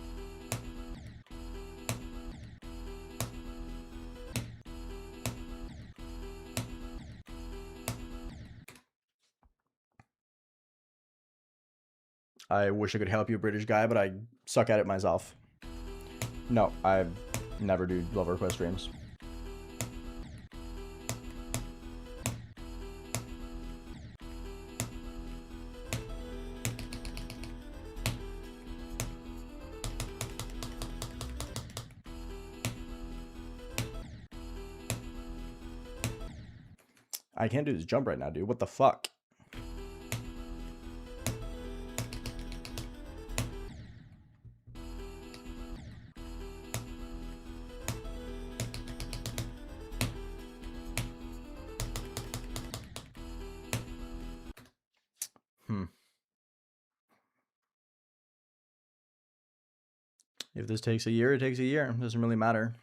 I wish I could help you, British guy, but I suck at it myself. No, I never do love request streams. I can't do this jump right now, dude. What the fuck? If this takes a year, it takes a year. It doesn't really matter.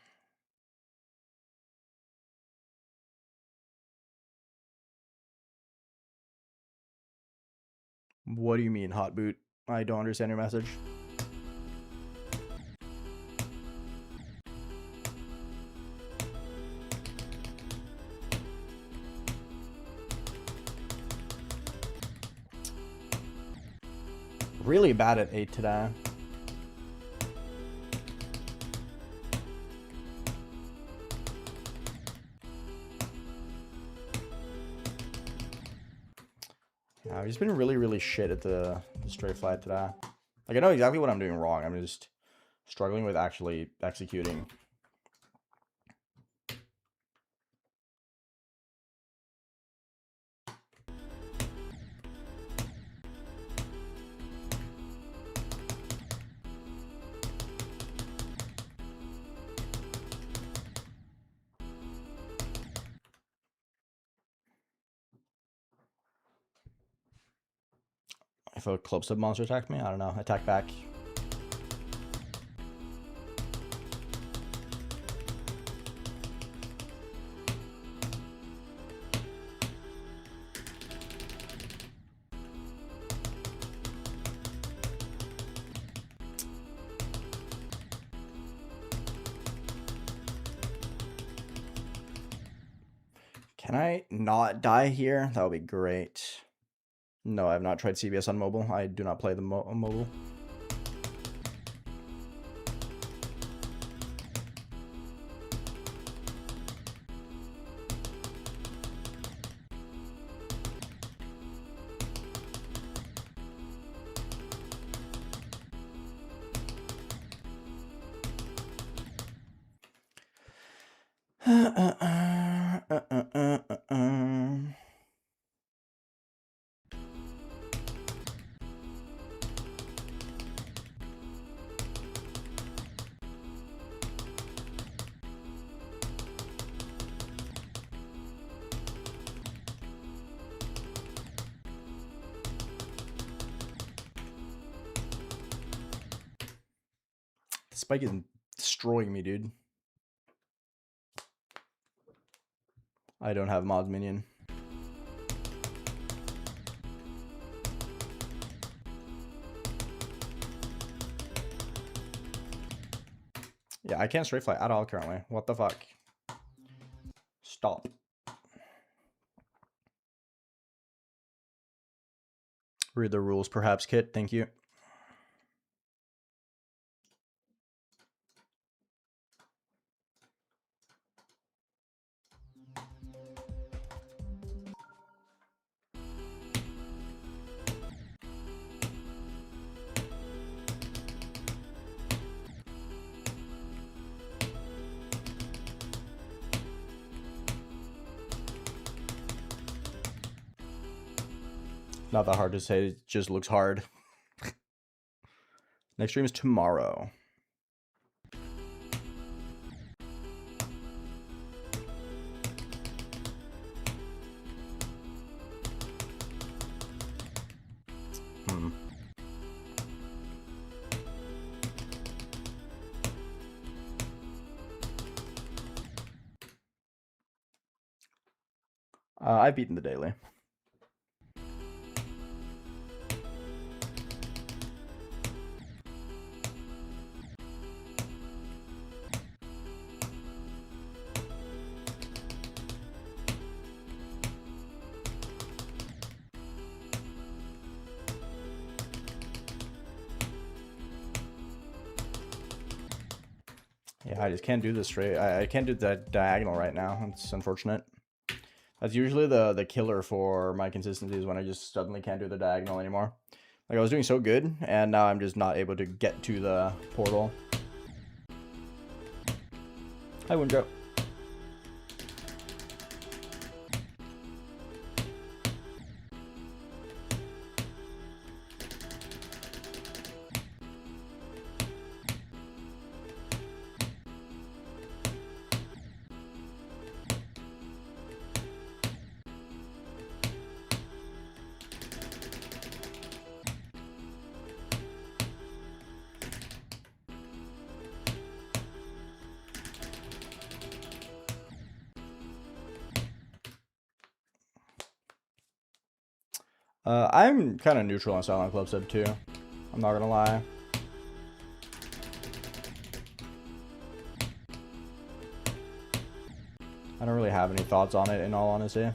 What do you mean, hot boot? I don't understand your message. Really bad at 8 today. I've just been really, really shit at the straight fly today. Like, I know exactly what I'm doing wrong. I'm just struggling with actually executing. If a CLUBSTEP monster attacked me, I don't know. Attack back. Can I not die here? That would be great. No, I have not tried CBS on mobile. I do not play the mobile. Spike is destroying me, dude. I don't have mods minion. Yeah, I can't straight fly at all currently. What the fuck? Stop. Read the rules, perhaps, Kit. Thank you. Not that hard to say. It just looks hard. Next stream is tomorrow. I've beaten the daily. Yeah, I just can't do this straight. I can't do that diagonal right now. It's unfortunate. That's usually the killer for my consistency, is when I just suddenly can't do the diagonal anymore. Like, I was doing so good, and now I'm just not able to get to the portal. Hi, Windrow. I'm kind of neutral on Silent CLUBSTEP too. I'm not gonna lie. I don't really have any thoughts on it, in all honesty.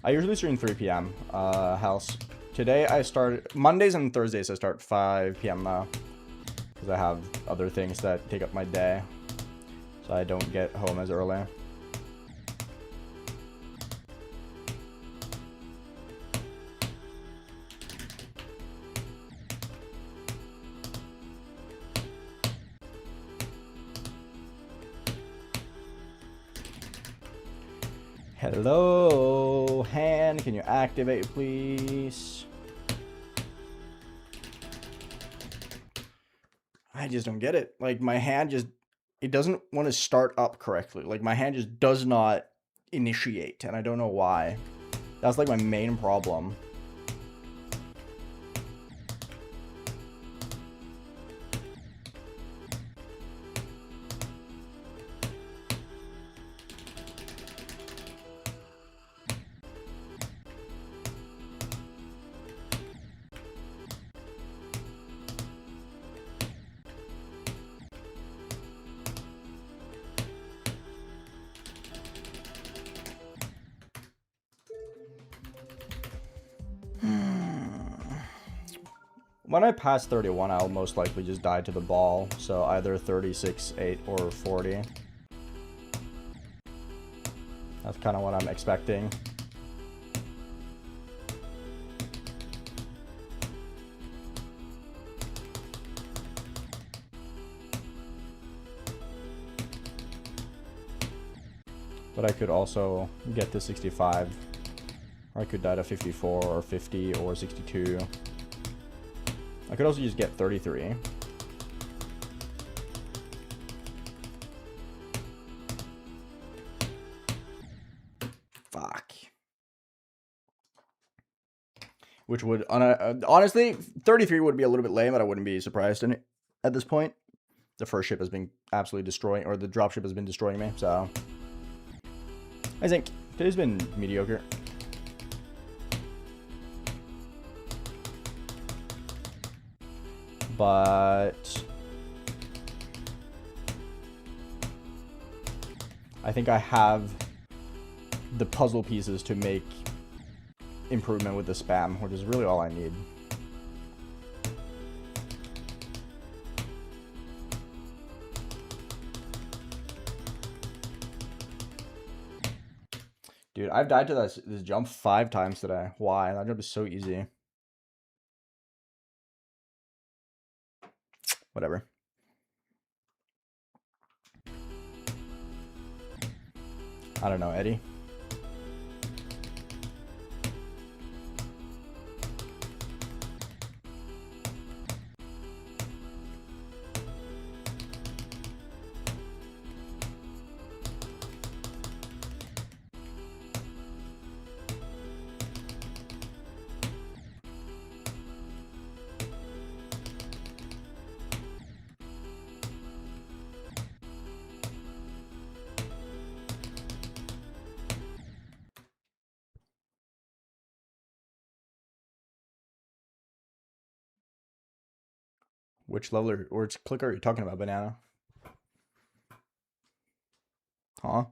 I usually stream 3 p.m. House. Today I start Mondays and Thursdays. I start 5 p.m. now because I have other things that take up my day, so I don't get home as early. Hello, hand. Can you activate, please? I just don't get it. Like, my hand just, it doesn't want to start up correctly. Like, my hand just does not initiate, and I don't know why. That's like my main problem. When I pass 31, I'll most likely just die to the ball. So either 36, 8, or 40. That's kind of what I'm expecting. But I could also get to 65. Or I could die to 54 or 50 or 62. I could also just get 33. Fuck. Which would, honestly, 33 would be a little bit lame, but I wouldn't be surprised in it at this point. The first ship has been absolutely destroying, or the dropship has been destroying me, so. I think today's been mediocre. But I think I have the puzzle pieces to make improvement with the spam, which is really all I need. Dude, I've died to this jump 5 times today. Why? That jump is so easy. Whatever. I don't know, Eddie. Which level or which clicker are you talking about, Banana? Huh?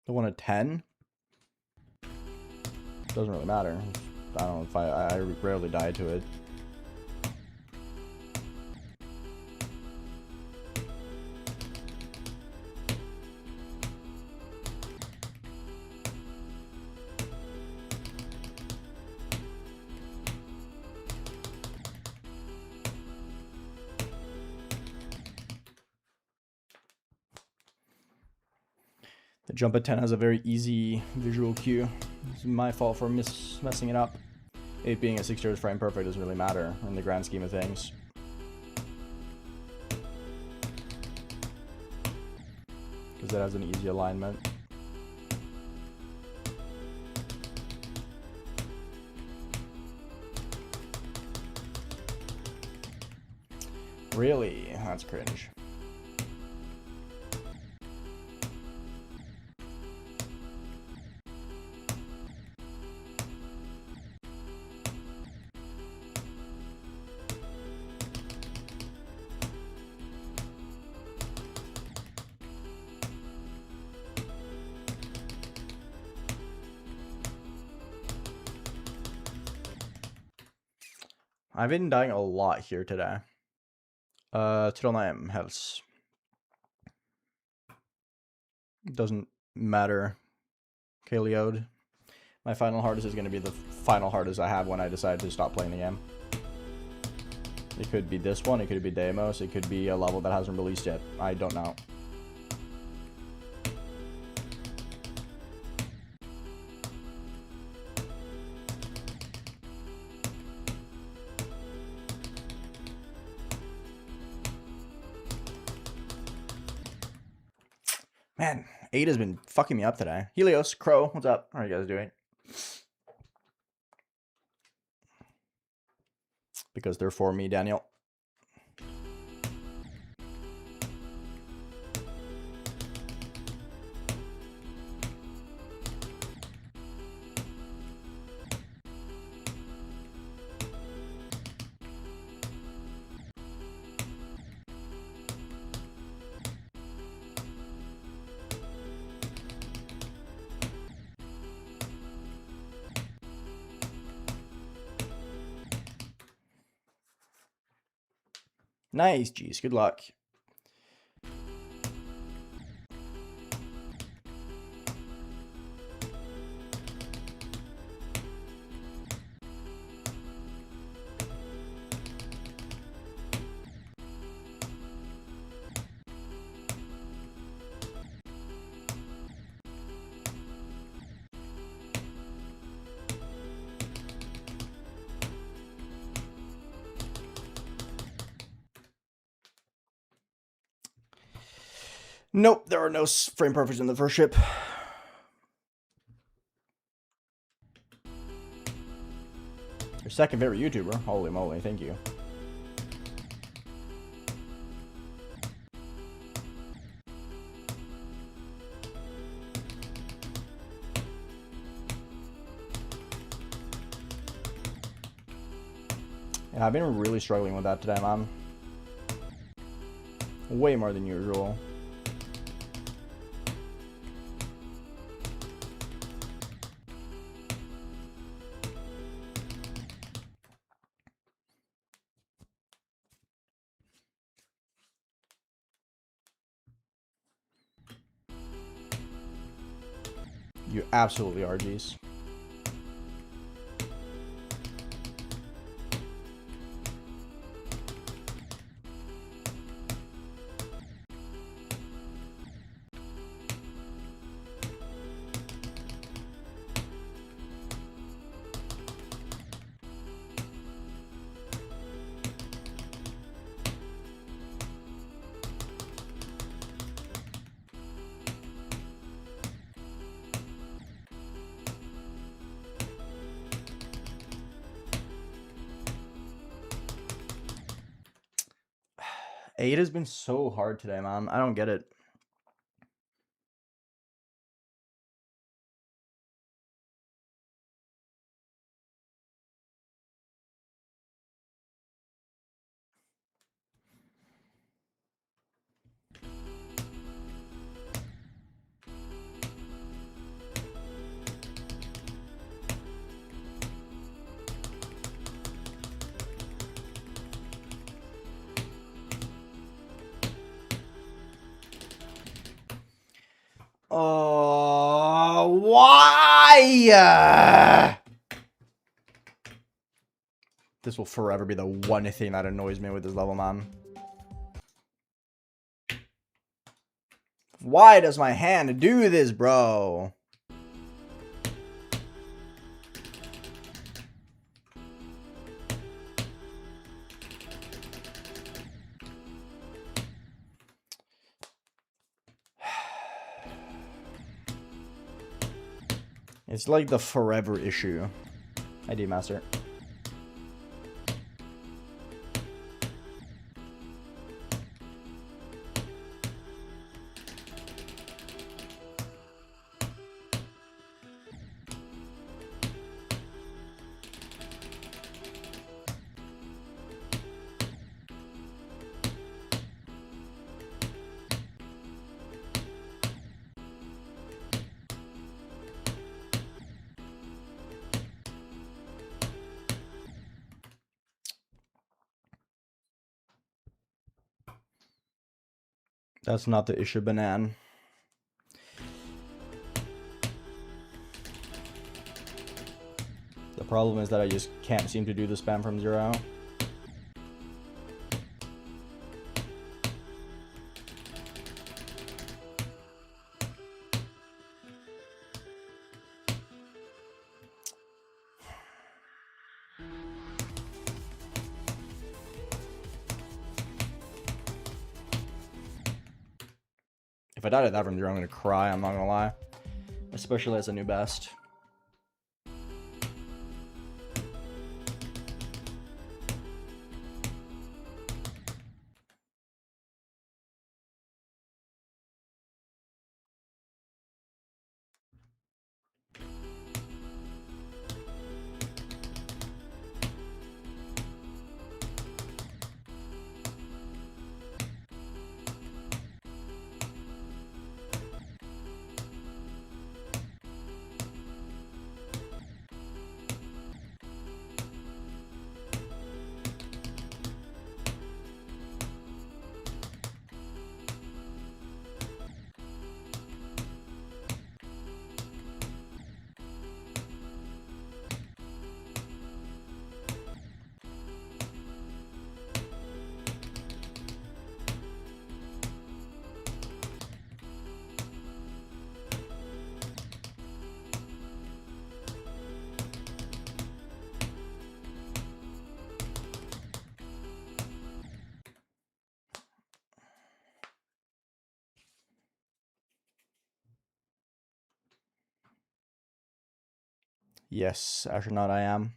The one at 10? Doesn't really matter. I don't know if I rarely die to it. The jump at 10 has a very easy visual cue. It's my fault for messing it up. It being a 60 frame perfect doesn't really matter in the grand scheme of things. Because it has an easy alignment. Really? That's cringe. I've been dying a lot here today. Trondheim Helse. Doesn't matter. Kaleod. My final hardest is going to be the final hardest I have when I decide to stop playing the game. It could be this one, it could be Deimos, it could be a level that hasn't released yet. I don't know. Man, 8 has been fucking me up today. Helios, Crow, what's up? How are you guys doing? Because they're for me, Daniel. Nice, geez. Good luck. Nope, there are no frame perfects in the first ship. Your second favorite YouTuber? Holy moly, thank you. Yeah, I've been really struggling with that today, man. Way more than usual. You absolutely are, G's. Eight has been so hard today, man. I don't get it. Why? This will forever be the one thing that annoys me with this level, man. Why does my hand do this, bro? It's like the forever issue. ID Master. That's not the issue, Banan. The problem is that I just can't seem to do the spam from 0. If I died at that from 0, I'm gonna cry, I'm not gonna lie. Especially as a new best. Yes, astronaut I am.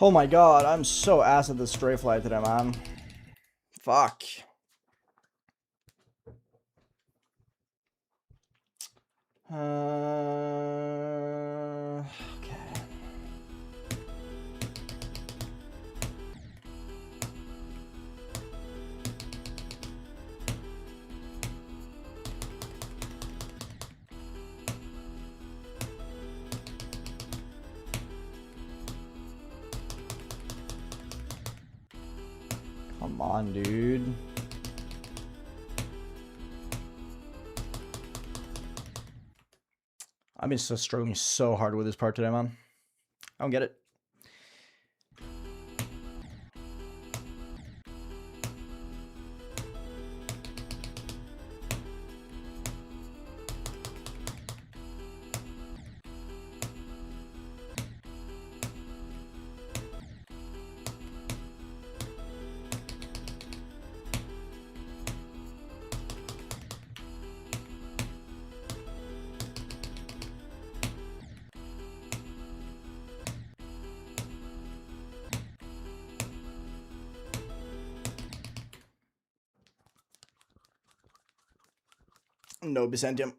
Oh my god, I'm so ass at this stray flight today, man. Fuck. Okay. Come on, dude. I've been so struggling so hard with this part today, man. I don't get it. No Byzantium.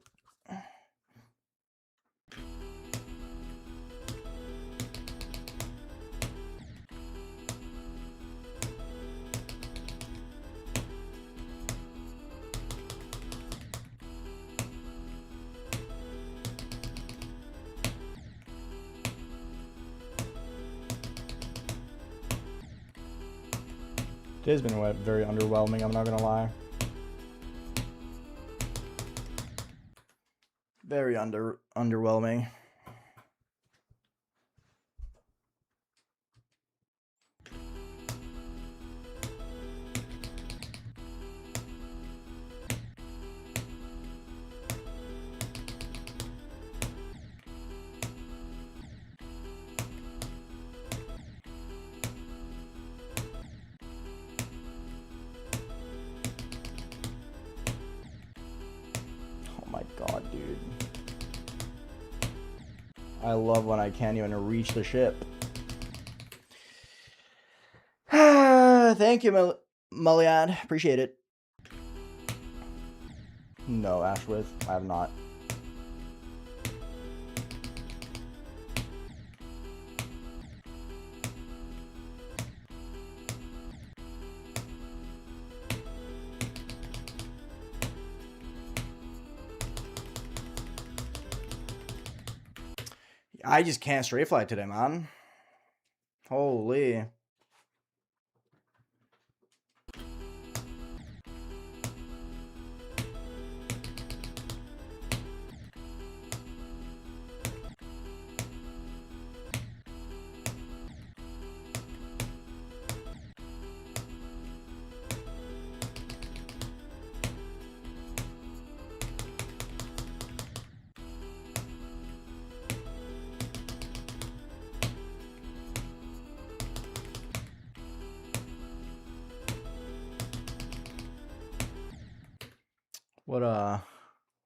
Today's been very underwhelming, I'm not gonna lie. Very underwhelming. Oh my god, dude. I love when I can't even reach the ship. Thank you, Mullyan. Appreciate it. No, Ashwith, I have not. I just can't straight fly today, man. Holy.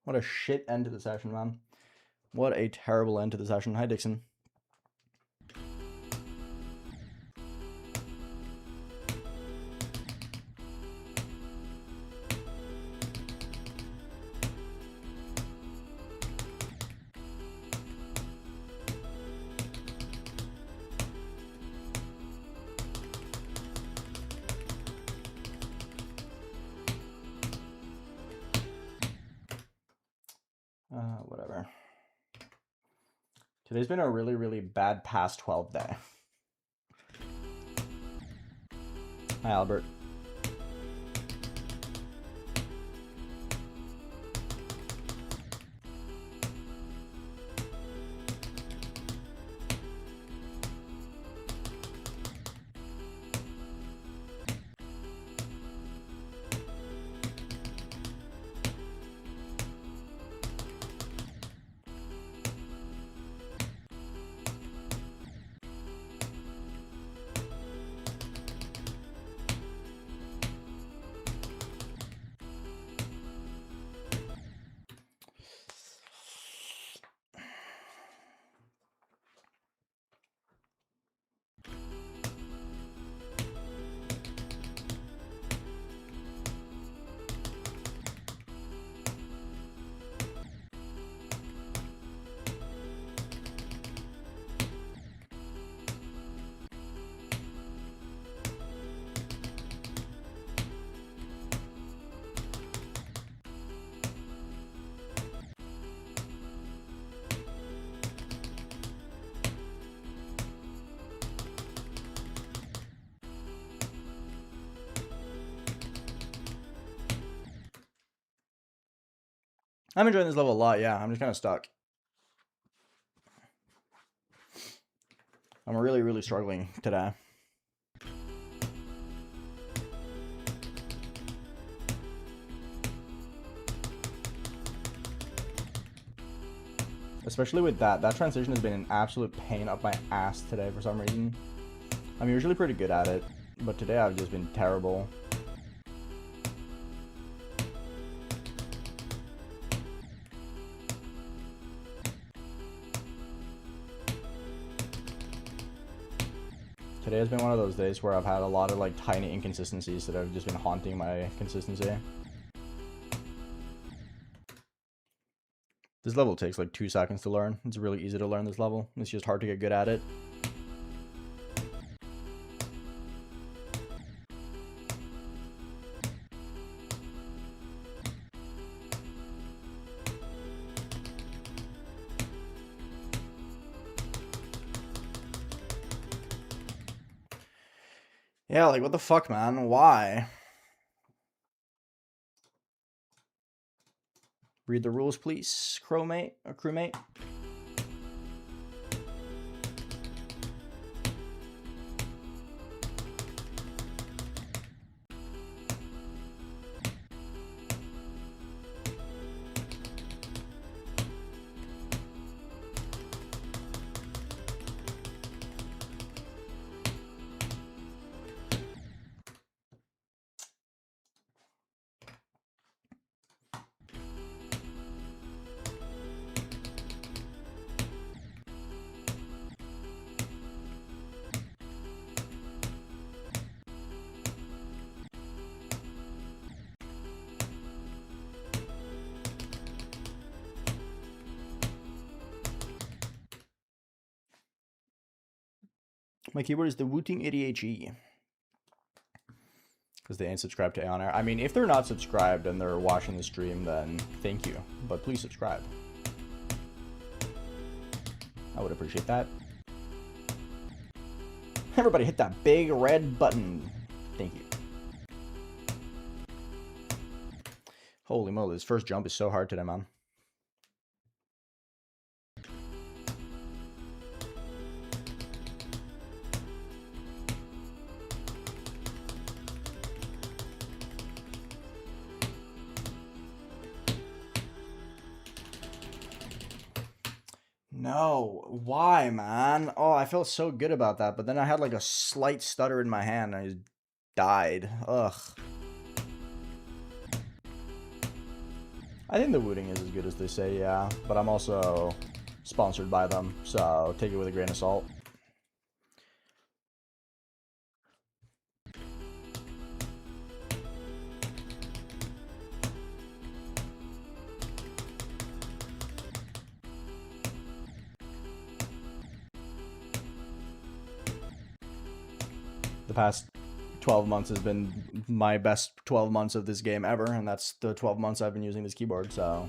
What a shit end to the session, man. What a terrible end to the session. Hi, Dixon. Whatever. Today's been a really, really bad past 12 day. Hi, Albert. I'm enjoying this level a lot, yeah. I'm just kind of stuck. I'm really, really struggling today. Especially with that. That transition has been an absolute pain up my ass today for some reason. I'm usually pretty good at it, but today I've just been terrible. Today has been one of those days where I've had a lot of like tiny inconsistencies that have just been haunting my consistency. This level takes like 2 seconds to learn. It's really easy to learn this level. It's just hard to get good at it. Yeah, like what the fuck, man? Why? Read the rules, please, crewmate or crewmate. My keyboard is the Wooting ADHE. Because they ain't subscribed to AeonAir. I mean, if they're not subscribed and they're watching the stream, then thank you. But please subscribe. I would appreciate that. Everybody hit that big red button. Thank you. Holy moly, this first jump is so hard today, man. No, why, man? Oh, I felt so good about that, but then I had like a slight stutter in my hand and I just died. Ugh. I think the Wooting is as good as they say, yeah, but I'm also sponsored by them, so take it with a grain of salt. The past 12 months has been my best 12 months of this game ever, and that's the 12 months I've been using this keyboard, so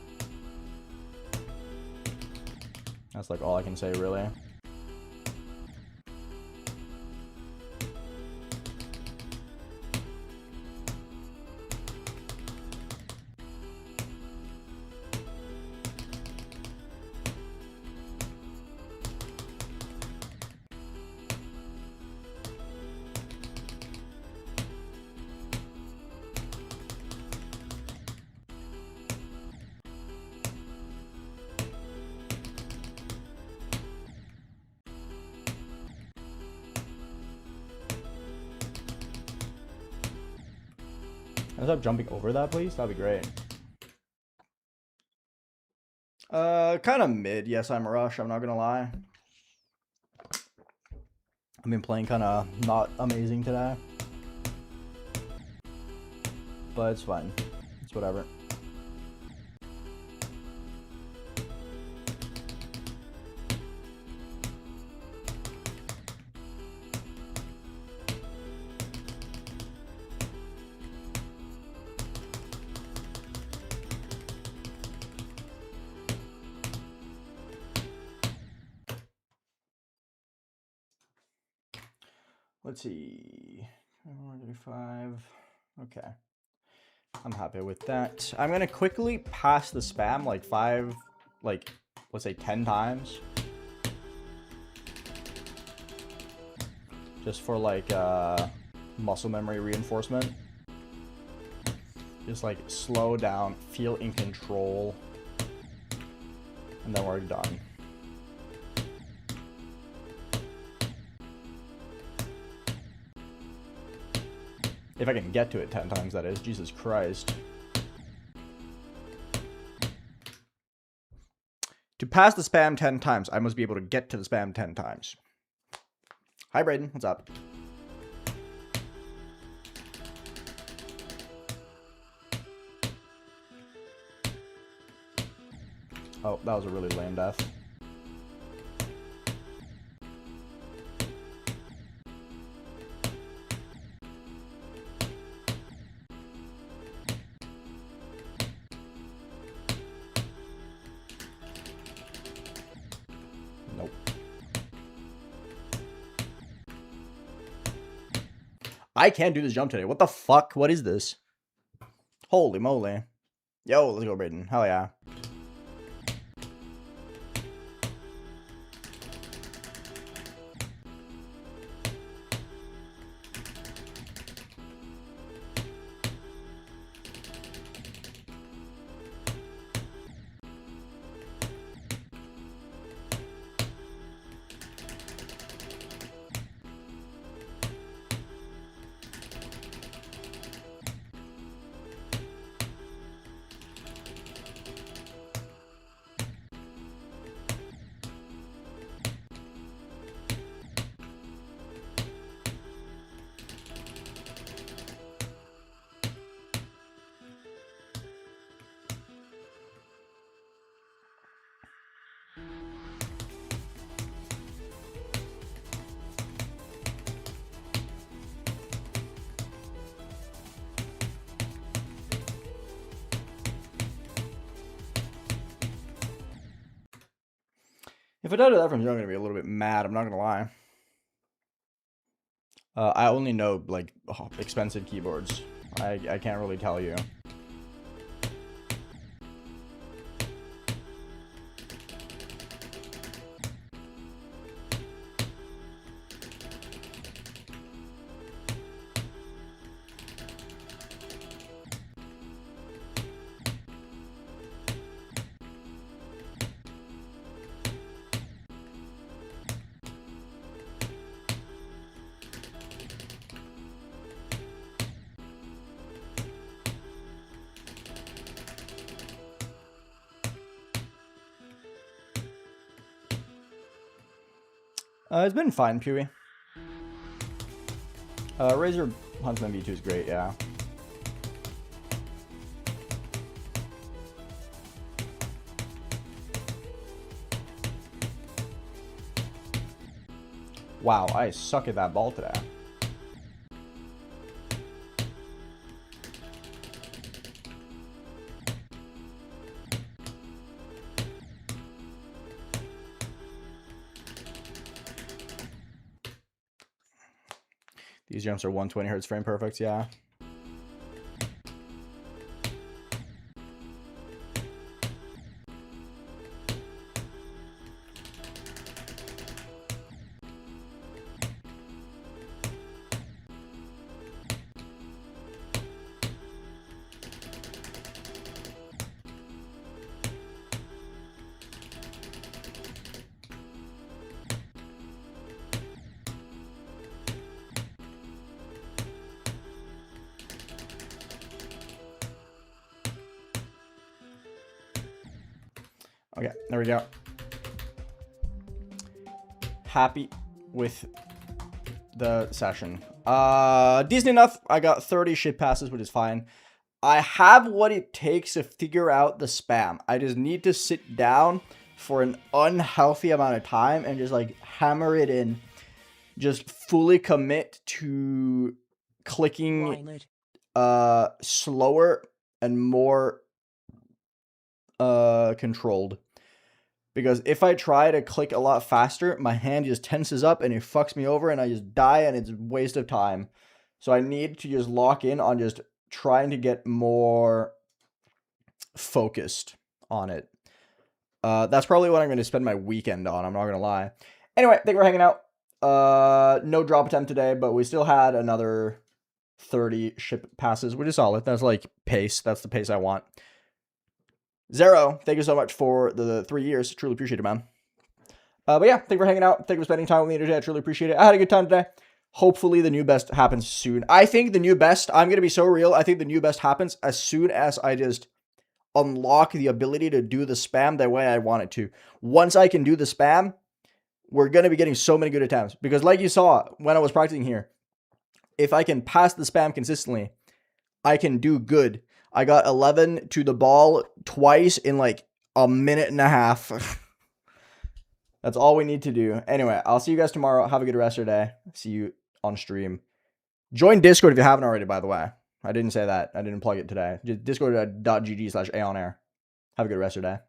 that's like all I can say, really. Can I stop jumping over that, please? That'd be great. Kind of mid. Yes, I'm Rush. I'm not gonna lie. I've been playing kind of not amazing today. But it's fine. It's whatever. Let's see. 135. Okay. I'm happy with that. I'm gonna quickly pass the spam like let's say 10 times. Just for like muscle memory reinforcement. Just like slow down, feel in control, and then we're done. If I can get to it 10 times, that is. Jesus Christ. To pass the spam 10 times, I must be able to get to the spam 10 times. Hi, Braden. What's up? Oh, that was a really lame death. Nope. I can't do this jump today. What the fuck? What is this? Holy moly. Yo, let's go, Braden. Hell yeah. If I die to that from zero, I'm gonna be a little bit mad. I'm not gonna lie. I only know like expensive keyboards. I can't really tell you. It's been fine, Pewy. Razor Huntsman V2 is great, yeah. Wow, I suck at that ball today. These jumps are 120 hertz frame perfect, yeah. Okay, there we go. Happy with the session. Decent enough. I got 30 ship passes, which is fine. I have what it takes to figure out the spam. I just need to sit down for an unhealthy amount of time and just like hammer it in. Just fully commit to clicking slower and more controlled. Because if I try to click a lot faster, my hand just tenses up and it fucks me over and I just die and it's a waste of time. So I need to just lock in on just trying to get more focused on it. That's probably what I'm going to spend my weekend on. I'm not going to lie. Anyway, thank you for hanging out. No drop attempt today, but we still had another 30 ship passes, which is solid. That's like pace. That's the pace I want. Zero, thank you so much for the 3 years. Truly appreciate it, man. But yeah, thank you for hanging out. Thank you for spending time with me today. I truly appreciate it. I had a good time today. Hopefully the new best happens soon. I think the new best, I'm going to be so real. I think the new best happens as soon as I just unlock the ability to do the spam the way I want it to. Once I can do the spam, we're going to be getting so many good attempts. Because like you saw when I was practicing here, if I can pass the spam consistently, I can do good. I got 11 to the ball twice in like a minute and a half. That's all we need to do. Anyway, I'll see you guys tomorrow. Have a good rest of your day. See you on stream. Join Discord if you haven't already, by the way. I didn't say that. I didn't plug it today. Just discord.gg/AeonAir. Have a good rest of your day.